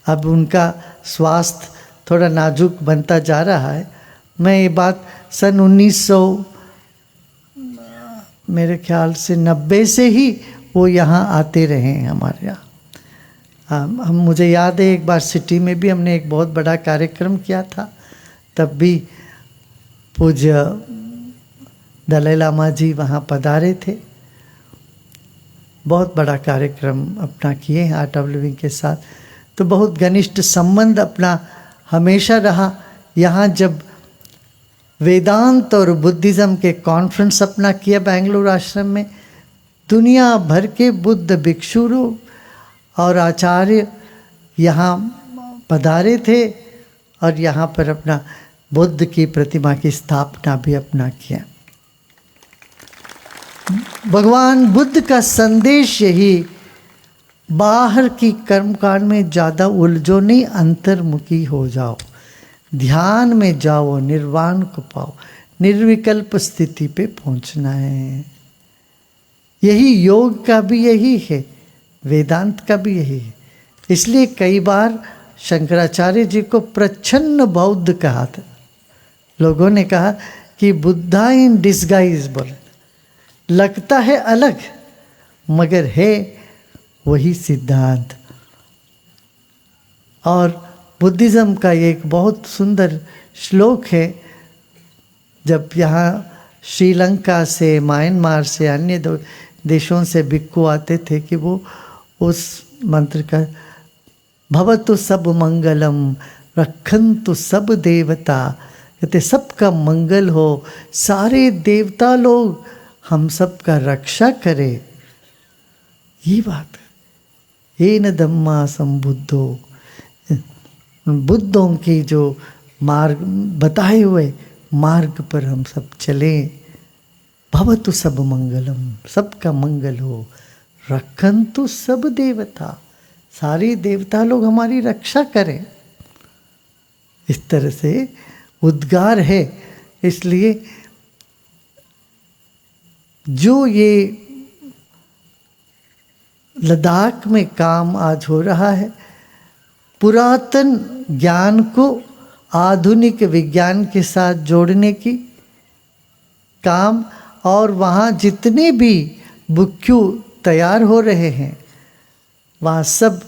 अब उनका स्वास्थ्य थोड़ा नाजुक बनता जा रहा है। मैं ये बात सन 1900 मेरे ख्याल से 90 से ही वो यहाँ आते रहे हैं हमारे यहाँ। हम मुझे याद है एक बार सिटी में भी हमने एक बहुत बड़ा कार्यक्रम किया था, तब भी पूज्य दलाई लामा जी वहाँ पधारे थे। बहुत बड़ा कार्यक्रम अपना किए हैं आर्ट ऑफ लिविंग के साथ। तो बहुत घनिष्ठ संबंध अपना हमेशा रहा। यहाँ जब वेदांत और बुद्धिज़्म के कॉन्फ्रेंस अपना किया बेंगलुरु आश्रम में, दुनिया भर के बुद्ध भिक्षु और आचार्य यहाँ पधारे थे और यहाँ पर अपना बुद्ध की प्रतिमा की स्थापना भी अपना किया। भगवान बुद्ध का संदेश यही, बाहर की कर्मकांड में ज़्यादा उलझो नहीं, अंतर्मुखी हो जाओ, ध्यान में जाओ, निर्वाण को पाओ, निर्विकल्प स्थिति पे पहुंचना है। यही योग का भी यही है, वेदांत का भी यही है। इसलिए कई बार शंकराचार्य जी को प्रच्छन्न बौद्ध कहा था। लोगों ने कहा कि बुद्धा इन डिस्गाइज, बोले लगता है अलग मगर है वही सिद्धांत। और बुद्धिज़्म का एक बहुत सुंदर श्लोक है, जब यहाँ श्रीलंका से, म्यांमार से, अन्य देशों से भिक्षु आते थे कि वो उस मंत्र का भवतु सब मंगलम रखन्तु सब देवता, कहते सबका मंगल हो, सारे देवता लोग हम सब का रक्षा करे। ये बात है। येन धम्मा संबुद्धो, बुद्धों की जो मार्ग बताए हुए मार्ग पर हम सब चलें। भवतु सब मंगलम, सबका मंगल हो, रखन्तु सब देवता, सारे देवता लोग हमारी रक्षा करें। इस तरह से उद्गार है। इसलिए जो ये लद्दाख में काम आज हो रहा है, पुरातन ज्ञान को आधुनिक विज्ञान के साथ जोड़ने की काम, और वहाँ जितने भी भिक्षु तैयार हो रहे हैं, वहाँ सब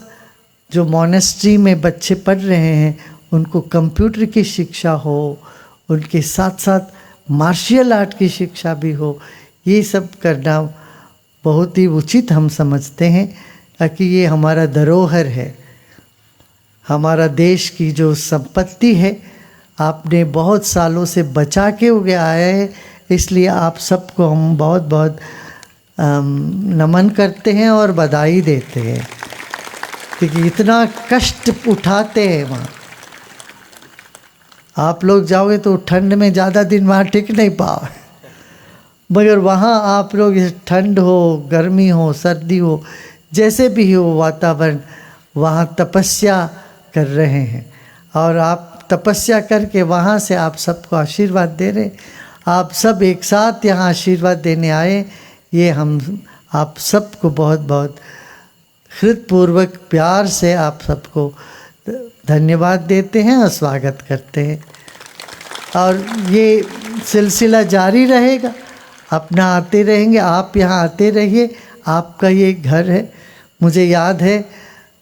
जो मोनेस्ट्री में बच्चे पढ़ रहे हैं उनको कंप्यूटर की शिक्षा हो, उनके साथ साथ मार्शल आर्ट की शिक्षा भी हो। ये सब करना बहुत ही उचित हम समझते हैं, ताकि ये हमारा धरोहर है, हमारा देश की जो संपत्ति है, आपने बहुत सालों से बचा के उगे आए हैं। इसलिए आप सबको हम बहुत बहुत नमन करते हैं और बधाई देते हैं, क्योंकि इतना कष्ट उठाते हैं वहाँ। आप लोग जाओगे तो ठंड में ज़्यादा दिन वहाँ टिक नहीं पाओगे, मगर वहाँ आप लोग ठंड हो, गर्मी हो, सर्दी हो, जैसे भी हो वातावरण, वहाँ तपस्या कर रहे हैं। और आप तपस्या करके वहाँ से आप सबको आशीर्वाद दे रहे। आप सब एक साथ यहाँ आशीर्वाद देने आए, ये हम आप सबको बहुत बहुत हृदयपूर्वक प्यार से आप सबको धन्यवाद देते हैं और स्वागत करते हैं। और ये सिलसिला जारी रहेगा, अपना आते रहेंगे, आप यहाँ आते रहिए, आपका ये घर है। मुझे याद है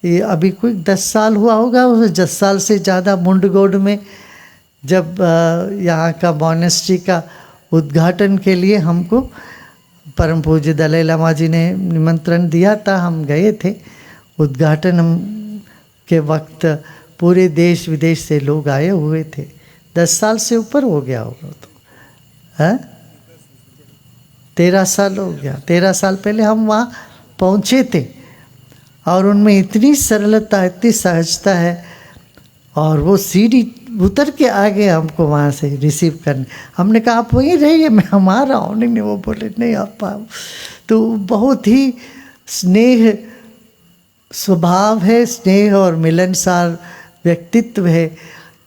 ये अभी कोई 10 साल हुआ होगा, उस 10 साल से ज़्यादा मुंडगोड में जब यहाँ का मोनेस्ट्री का उद्घाटन के लिए हमको परम पूज्य दलाई लामा जी ने निमंत्रण दिया था, हम गए थे। उद्घाटन हम के वक्त पूरे देश विदेश से लोग आए हुए थे। 10 साल से ऊपर हो गया होगा, तो है 13 साल हो गया। 13 साल पहले हम वहाँ पहुँचे थे, और उनमें इतनी सरलता, इतनी सहजता है, और वो सीढ़ी उतर के आ गए हमको वहाँ से रिसीव करने। हमने कहा आप वहीं रहिए, मैं हम आ रहा हूँ। नहीं, वो बोले नहीं आप आओ। तो बहुत ही स्नेह स्वभाव है, स्नेह और मिलनसार व्यक्तित्व है।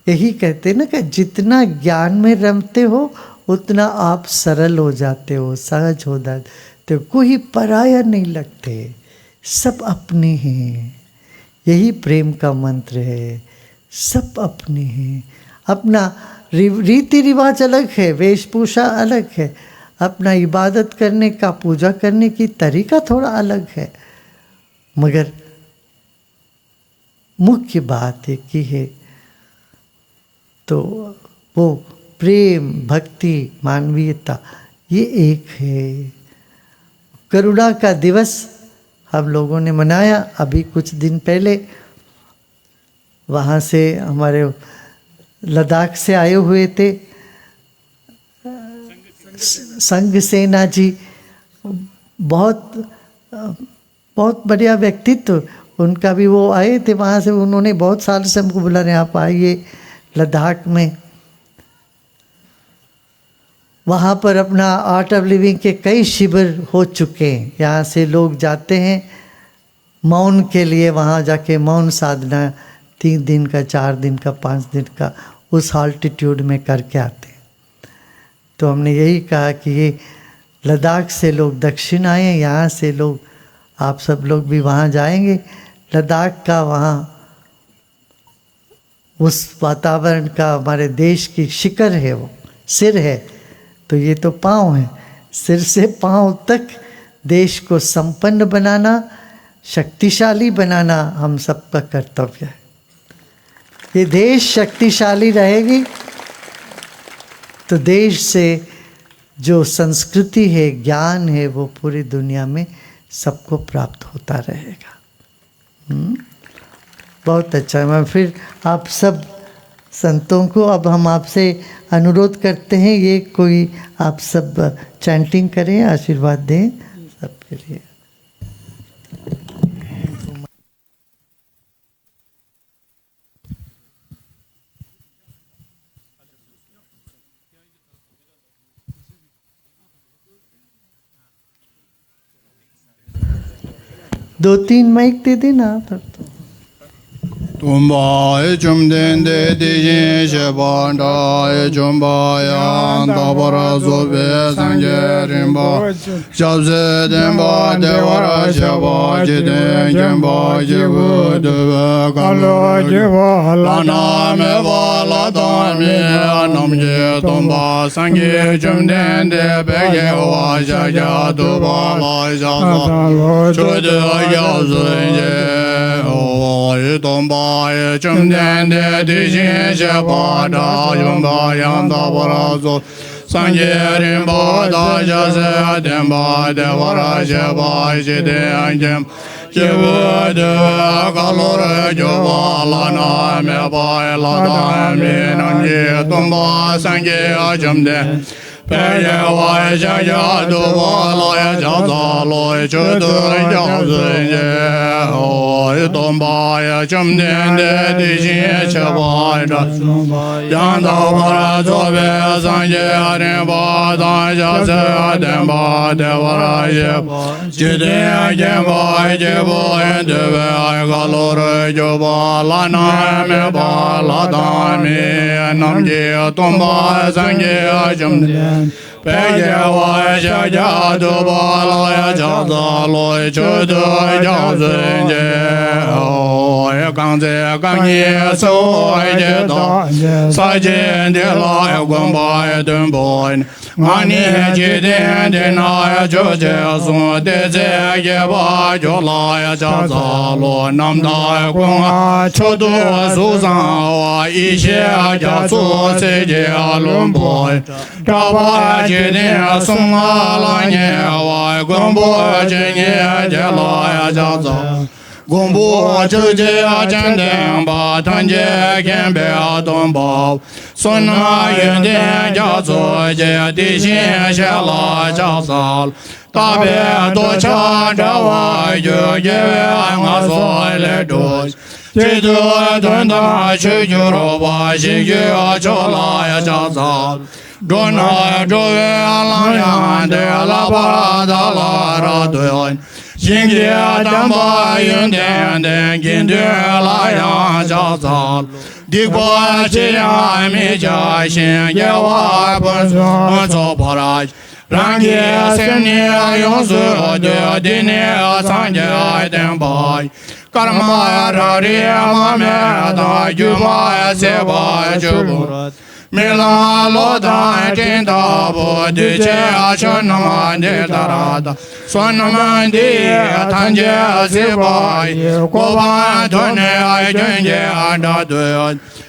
यही कहते ना कि जितना ज्ञान में रमते हो उतना आप सरल हो जाते हो, सहज हो जाते हो, कोई पराया नहीं लगते, सब अपने हैं। यही प्रेम का मंत्र है, सब अपने हैं। अपना रीति रिवाज अलग है, वेशभूषा अलग है, अपना इबादत करने का, पूजा करने की तरीका थोड़ा अलग है, मगर मुख्य बात एक ही है। तो वो प्रेम, भक्ति, मानवीयता, ये एक है। करुणा का दिवस हम लोगों ने मनाया अभी कुछ दिन पहले, वहाँ से हमारे लद्दाख से आए हुए थे संघ सेना जी, बहुत बहुत बढ़िया व्यक्तित्व उनका भी। वो आए थे वहाँ से, उन्होंने बहुत साल से हमको बुला रहे आप आइए लद्दाख में। वहाँ पर अपना आर्ट ऑफ लिविंग के कई शिविर हो चुके हैं। यहाँ से लोग जाते हैं मौन के लिए, वहाँ जाके मौन साधना 3 दिन का, 4 दिन का, 5 दिन का उस ऑल्टीट्यूड में करके आते हैं। तो हमने यही कहा कि ये लद्दाख से लोग दक्षिण आए हैं, यहाँ से लोग, आप सब लोग भी वहाँ जाएंगे। लद्दाख का वहाँ उस वातावरण का हमारे देश की शिखर है, वो सिर है, तो ये तो पाँव है। सिर से पाँव तक देश को संपन्न बनाना, शक्तिशाली बनाना हम सबका कर्तव्य है। ये देश शक्तिशाली रहेगी तो देश से जो संस्कृति है, ज्ञान है, वो पूरी दुनिया में सबको प्राप्त होता रहेगा। बहुत अच्छा। मैं फिर आप सब संतों को अब हम आपसे अनुरोध करते हैं, ये कोई आप सब चैंटिंग करें, आशीर्वाद दें सबके लिए। दो तीन माइक दे देना। Tumbai chumden de dijin shebandai chumbayan dabara zobe sanje rimba shabze denba devara sheba jiden jemba jebu deva kalo jeva lana me vala dami anam je tumba sange chumden de bege wa jaja duba la jaza chudu yazunje o tumba chumden de dijin shebada yumba yanda barazo sanje rimba da jase demba devara sheba jiden jem jebu deva kalore jova lana me ba la da me nanje tumba sange chumden Peye wa ja do la ya ja za lo chu do ja zhe o dom ba ya chum den de di jin che ba da yan da ba ra zo be san je ren ba da ja se den ba de wa ra ye ji de ye ba je bo en de be ga lo re jo ba la na me ba la da me nam je dom ba san je chum den Peye wa ja do ba la ya ja za lo chu do ja zhen je o ya gang ze gang ye so ai je da sa je de la ya guan ba ya dun bo ma ni ji de de na ya jo je so de ze ye ba jo la ya ja za lo nam da ya guan chu do su san wa yi xie ja su se je lun bo da ba je de song la nye wa gong bo je nye je la ya ja za gong bo zhe je zhen den ba tan je ken be a dong ba sun na yun de ja zo je di xin xie la ja za da be do cha zhe wa yu ye nga so le do ji du dun da chi ju ro ba xin yu cho la ya ja za Dona dove ala ya de la ba da la ra de yin ye dan ba yin de yin de la ya ja za di ba chi ya mi ja xin ye wa ba zo ba ra ran ye sen ni yong su de di ni san ye den ba karma ra ri ma me da yu ba se ba ju bu Mila lo da jin da bo di che a chon na de da ra da son na de tan je se ba ko ba do ne ai jin je a da do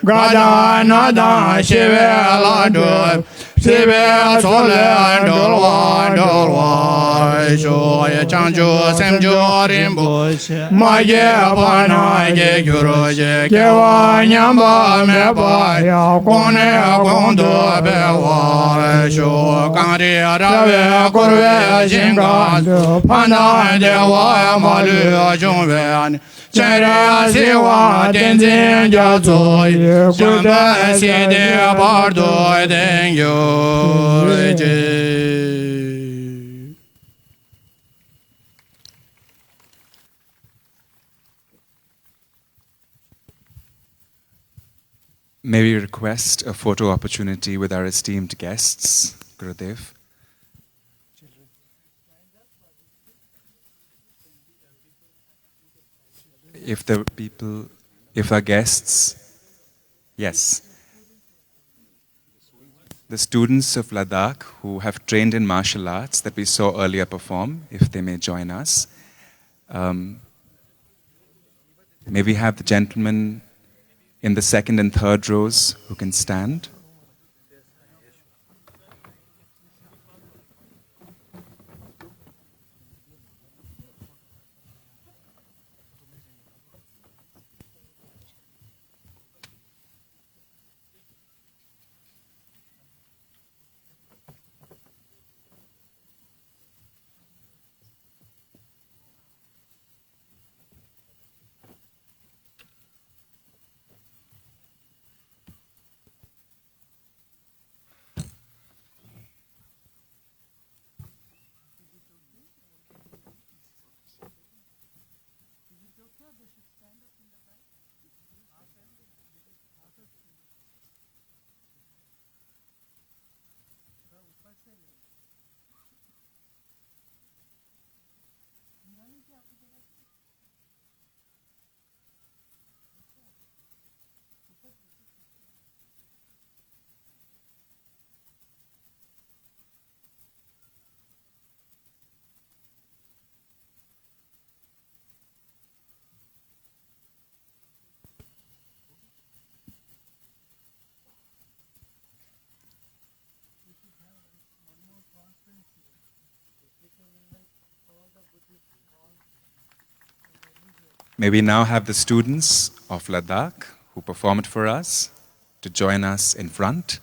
ga da na da she ve la do se ve so le do wa shoy chanjo semjo rimbo maye bana ye gyuro ye kewa nyamba me ba ya kone akondo be wa sho kare arave korve jinga pana de wa malu jongwe Chera siwa tenzin jazoi Shamba sidi bardo dengyo reje. May we request a photo opportunity with our esteemed guests, Gurudev. If our guests, yes, the students of Ladakh who have trained in martial arts that we saw earlier perform, if they may join us. May we have the gentlemen in the second and third rows who can stand. May we now have the students of Ladakh who performed for us to join us in front.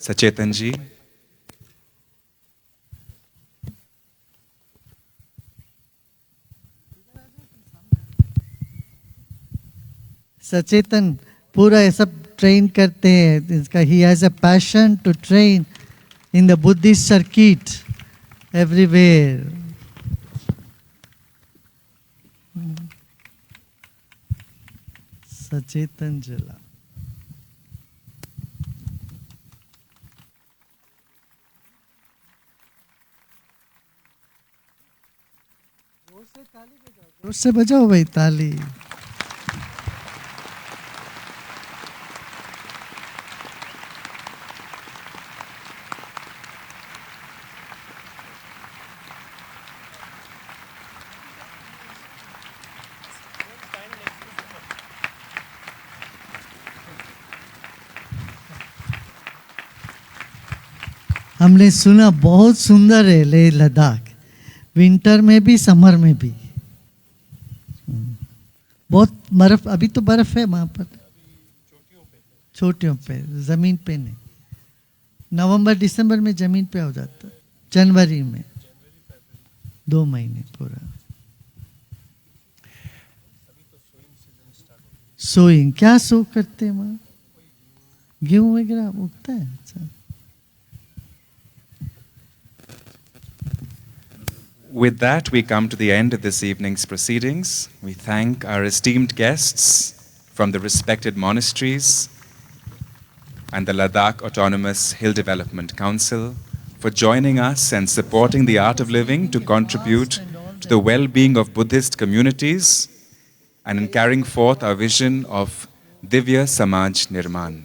Sachetan ji. सचेतन पूरा ये सब train करते हैं इसका ही has a passion to train in the Buddhist circuit everywhere. सचेतन जला जोर से बजाओ भाई ताली. हमने सुना बहुत सुंदर है लेह लद्दाख, विंटर में भी समर में भी. बहुत बर्फ, अभी तो बर्फ है वहाँ पर, चोटियों पे, जमीन पे नहीं. नवंबर दिसंबर में जमीन पे हो जाता, जनवरी में 2 महीने पूरा. सोइंग क्या सो करते हैं वहाँ, गेहूँ वगैरह उगता है. अच्छा. With that, we come to the end of this evening's proceedings. We thank our esteemed guests from the respected monasteries and the Ladakh Autonomous Hill Development Council for joining us and supporting the art of living to contribute to the well-being of Buddhist communities and in carrying forth our vision of Divya Samaj Nirman.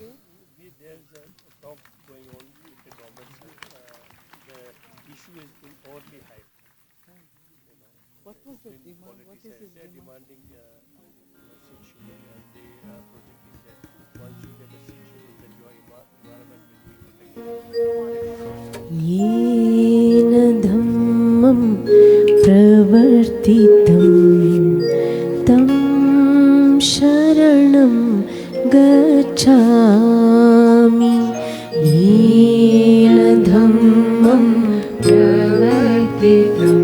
येन धम्मं प्रवर्तितं तं शरणं गच्छामि। येन धम्मं प्रवर्तितं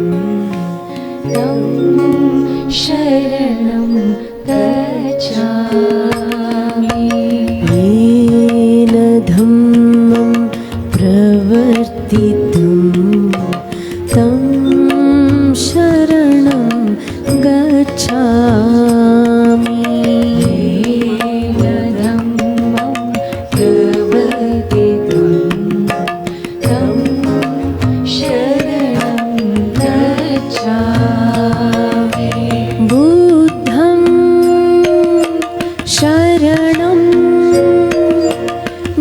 तं शरणं गच्छामि। येन धम्मं प्रवर्तितं तं शरणं गच्छामि। येन धम्मं प्रवर्तितं तं शरणं गच्छामि। बुद्धं शरणं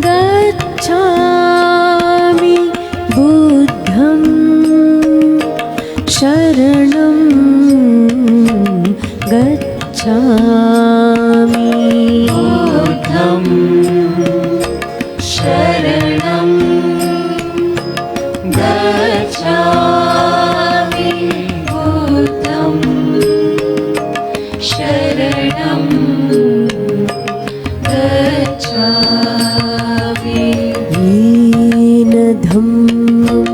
गच्छामि। बुद्धं शरणं गच्छामि। बुद्धं शरणं गच्छामि। बुद्धं शरणं गच्छामि। येन धम्मं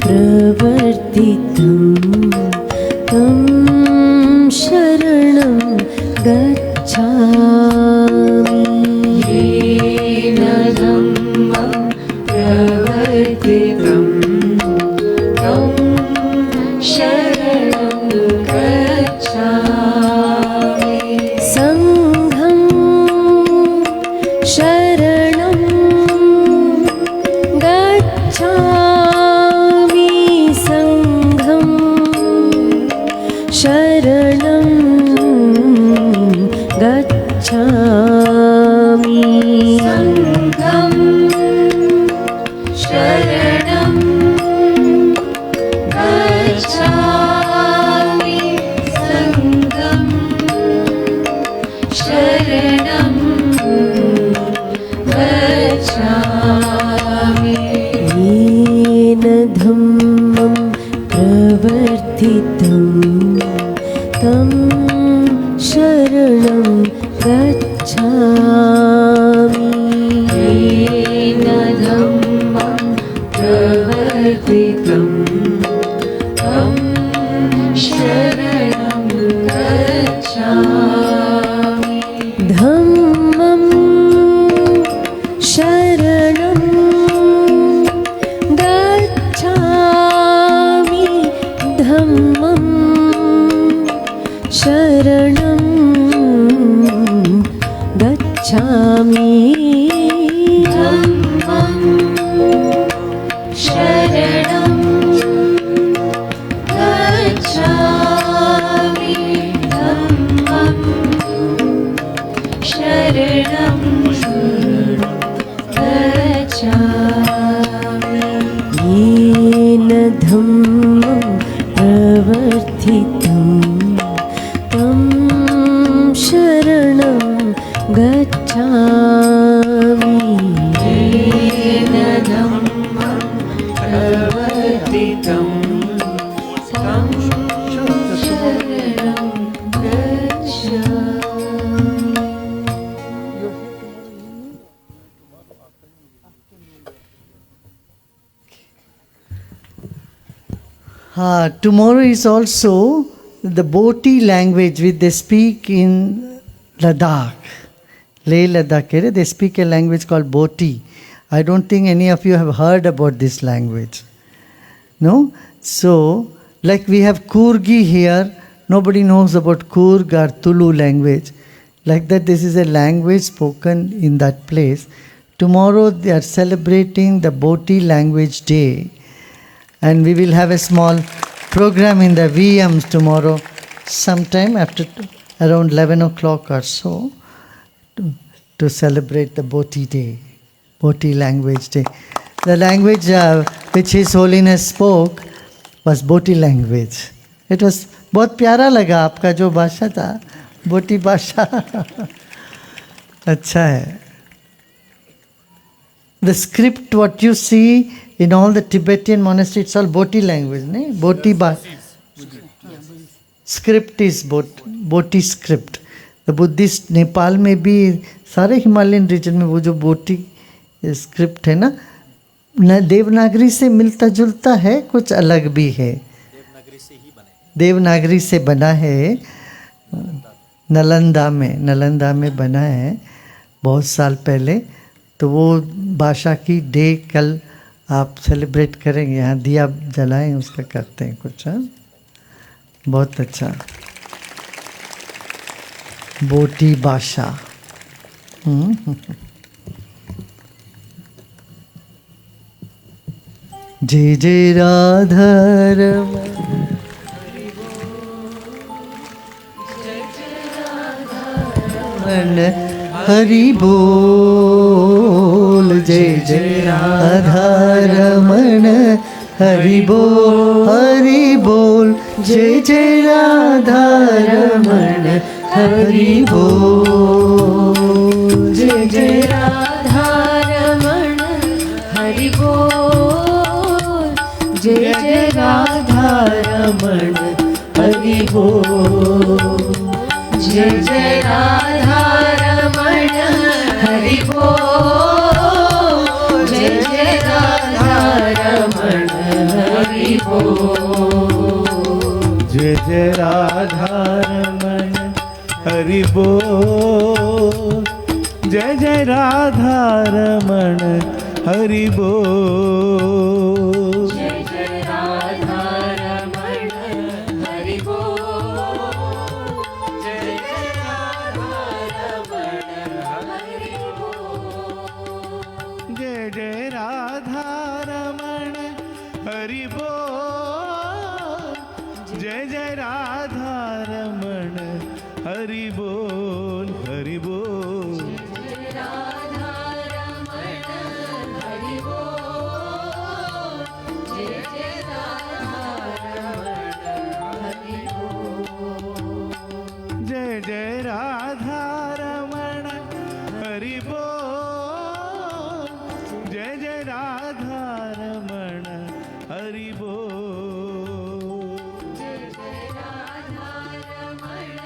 प्रवर्तितं तं शरणं गच्छामि। येन धम्मं प्रवर्तितं तं शरणं गच्छामि। संघं शरणं गच्छामि। संघं शरणं गच्छामि। संघं शरणं गच्छामि। संघं शरणं गच्छामि। येन धम्मं प्रवर्तितं तं शरणं गच्छामि। येन धम्मं प्रवर्तितं तं शरणं गच्छामि। धम्मं शरणं गच्छामि। धम्मं शरणं गच्छामि। धम्मं शरणं गच्छामि। धम्मं शरणं गच्छामि। येन धम्मं प्रवर्तितं तं शरणं गच्छामि। येन धम्मं प्रवर्तितं तं शरणं गच्छामि। Tomorrow is also the Boti language which they speak in Ladakh. Leh Ladakh, they speak a language called Boti. I don't think any of you have heard about this language. No? So, like we have Kurgi here, nobody knows about Kurg or Tulu language. Like that, this is a language spoken in that place. Tomorrow they are celebrating the Boti Language Day. And we will have a small program in the VMs tomorrow, sometime after around 11 o'clock or so, to celebrate the Boti Day, Boti Language Day. The language which His Holiness spoke was Boti language. It was बहुत प्यारा लगा आपका जो भाषा था, बोटी भाषा। अच्छा है। The script what you see in all the Tibetan monasteries, it's all Boti language, नहीं? Boti script is Boti script. The Buddhist Nepal में भी सारे हिमालयन रीजन में वो जो बोटी स्क्रिप्ट है ना, देवनागरी से मिलता जुलता है, कुछ अलग भी है। देवनागरी से बना है, नालंदा में बना है बहुत साल पहले। तो वो भाषा की डे कल आप सेलिब्रेट करेंगे, यहाँ दिया जलाएं, उसका करते हैं कुछ। हाँ, बहुत अच्छा। बोटी भाषा। जय जय राधा रमण, हरि बोल। जय जय राधा रमण, हरि बोल। जय जय राधा रमण, हरि बोल। जय जय राधा रमण, हरि बोल। जय जय राधा रमण, हरि बोल। जय जय राधा रमण, हरि बोल। जय जय राधा रमण, हरि बोल। जय जय राधा रमण, हरि बोल। जय जय राधा रमण, हरि बोल। जय जय राधा रमण, हरि बोल। जय जय राधा रमण, हरि बोल। जय जय राधा रमण, हरि बोल। जय जय राधा रमण, हरि बोल, हरि बोल। जय जय राधा रमण, हरि बोल। जय जय राधा रमण, हरि बोल। जय जय राधा रमण, हरि बोल। जय जय राधा रमण,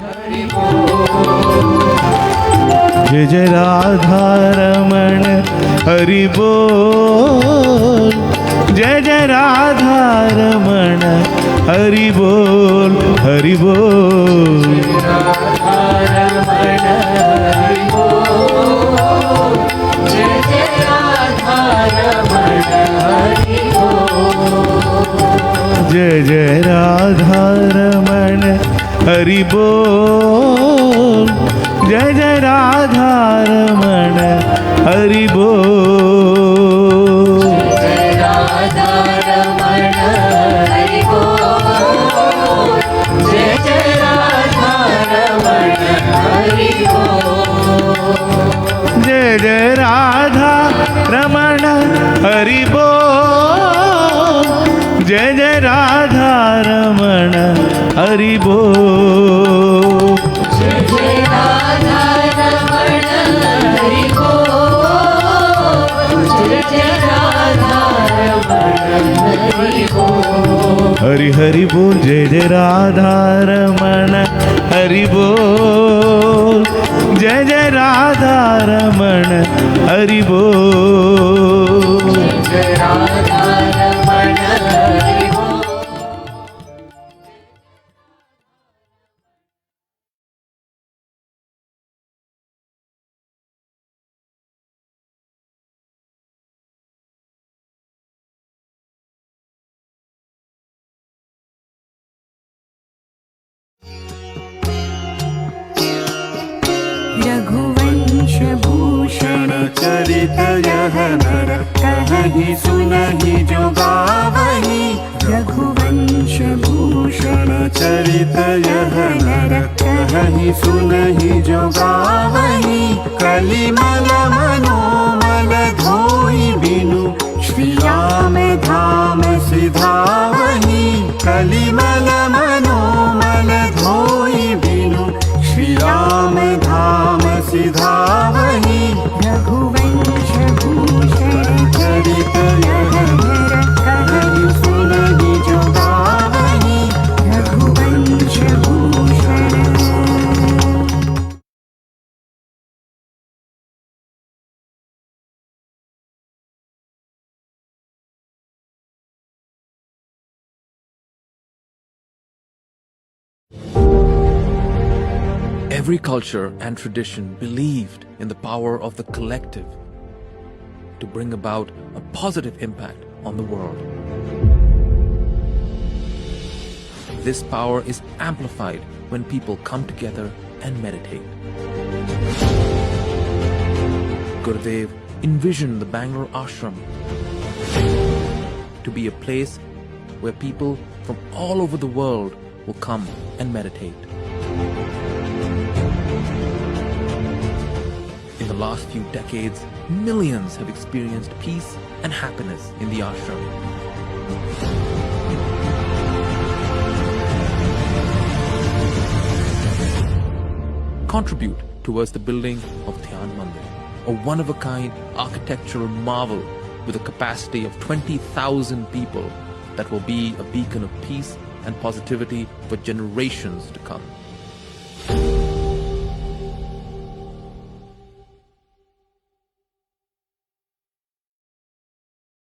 हरि बोल। जय जय राधा रमण, हरि बोल। जय जय राधा रमण, हरि बोल, हरि बोल। जय जय राधा रमण, हरि बोल। जय जय राधा रमण, हरि बोल। जय जय राधा रमण, हरि बोल। जय राधा रमण, हरि बोल। जय जय राधा रमण, हरि बोल। जय जय राधा रमण, हरि बोल। जय जय राधा रमण, हरि बोल। जय जय राधा रमण, हरि बोल। जय जय राधा रमण, हरि बोल। हरि हरि बोल। जय जय राधा रमण, हरि बोल। जय जय राधा रमण, हरि बोल। जय राधा रमण, हरि बोल। रघुवंश भूषण चरित यह नर, कहहि सुनहि जो गावहि। रघुवंश भूषण चरित यह नर, कहहि सुनहि जो गावहि। कलिमल मनोमल धोई Every culture and tradition believed in the power of the collective to bring about a positive impact on the world. This power is amplified when people come together and meditate. Gurudev envisioned the Bangalore ashram to be a place where people from all over the world will come and meditate. In the last few decades, millions have experienced peace and happiness in the ashram. Contribute towards the building of Dhyan Mandir, a one-of-a-kind architectural marvel with a capacity of 20,000 people that will be a beacon of peace and positivity for generations to come.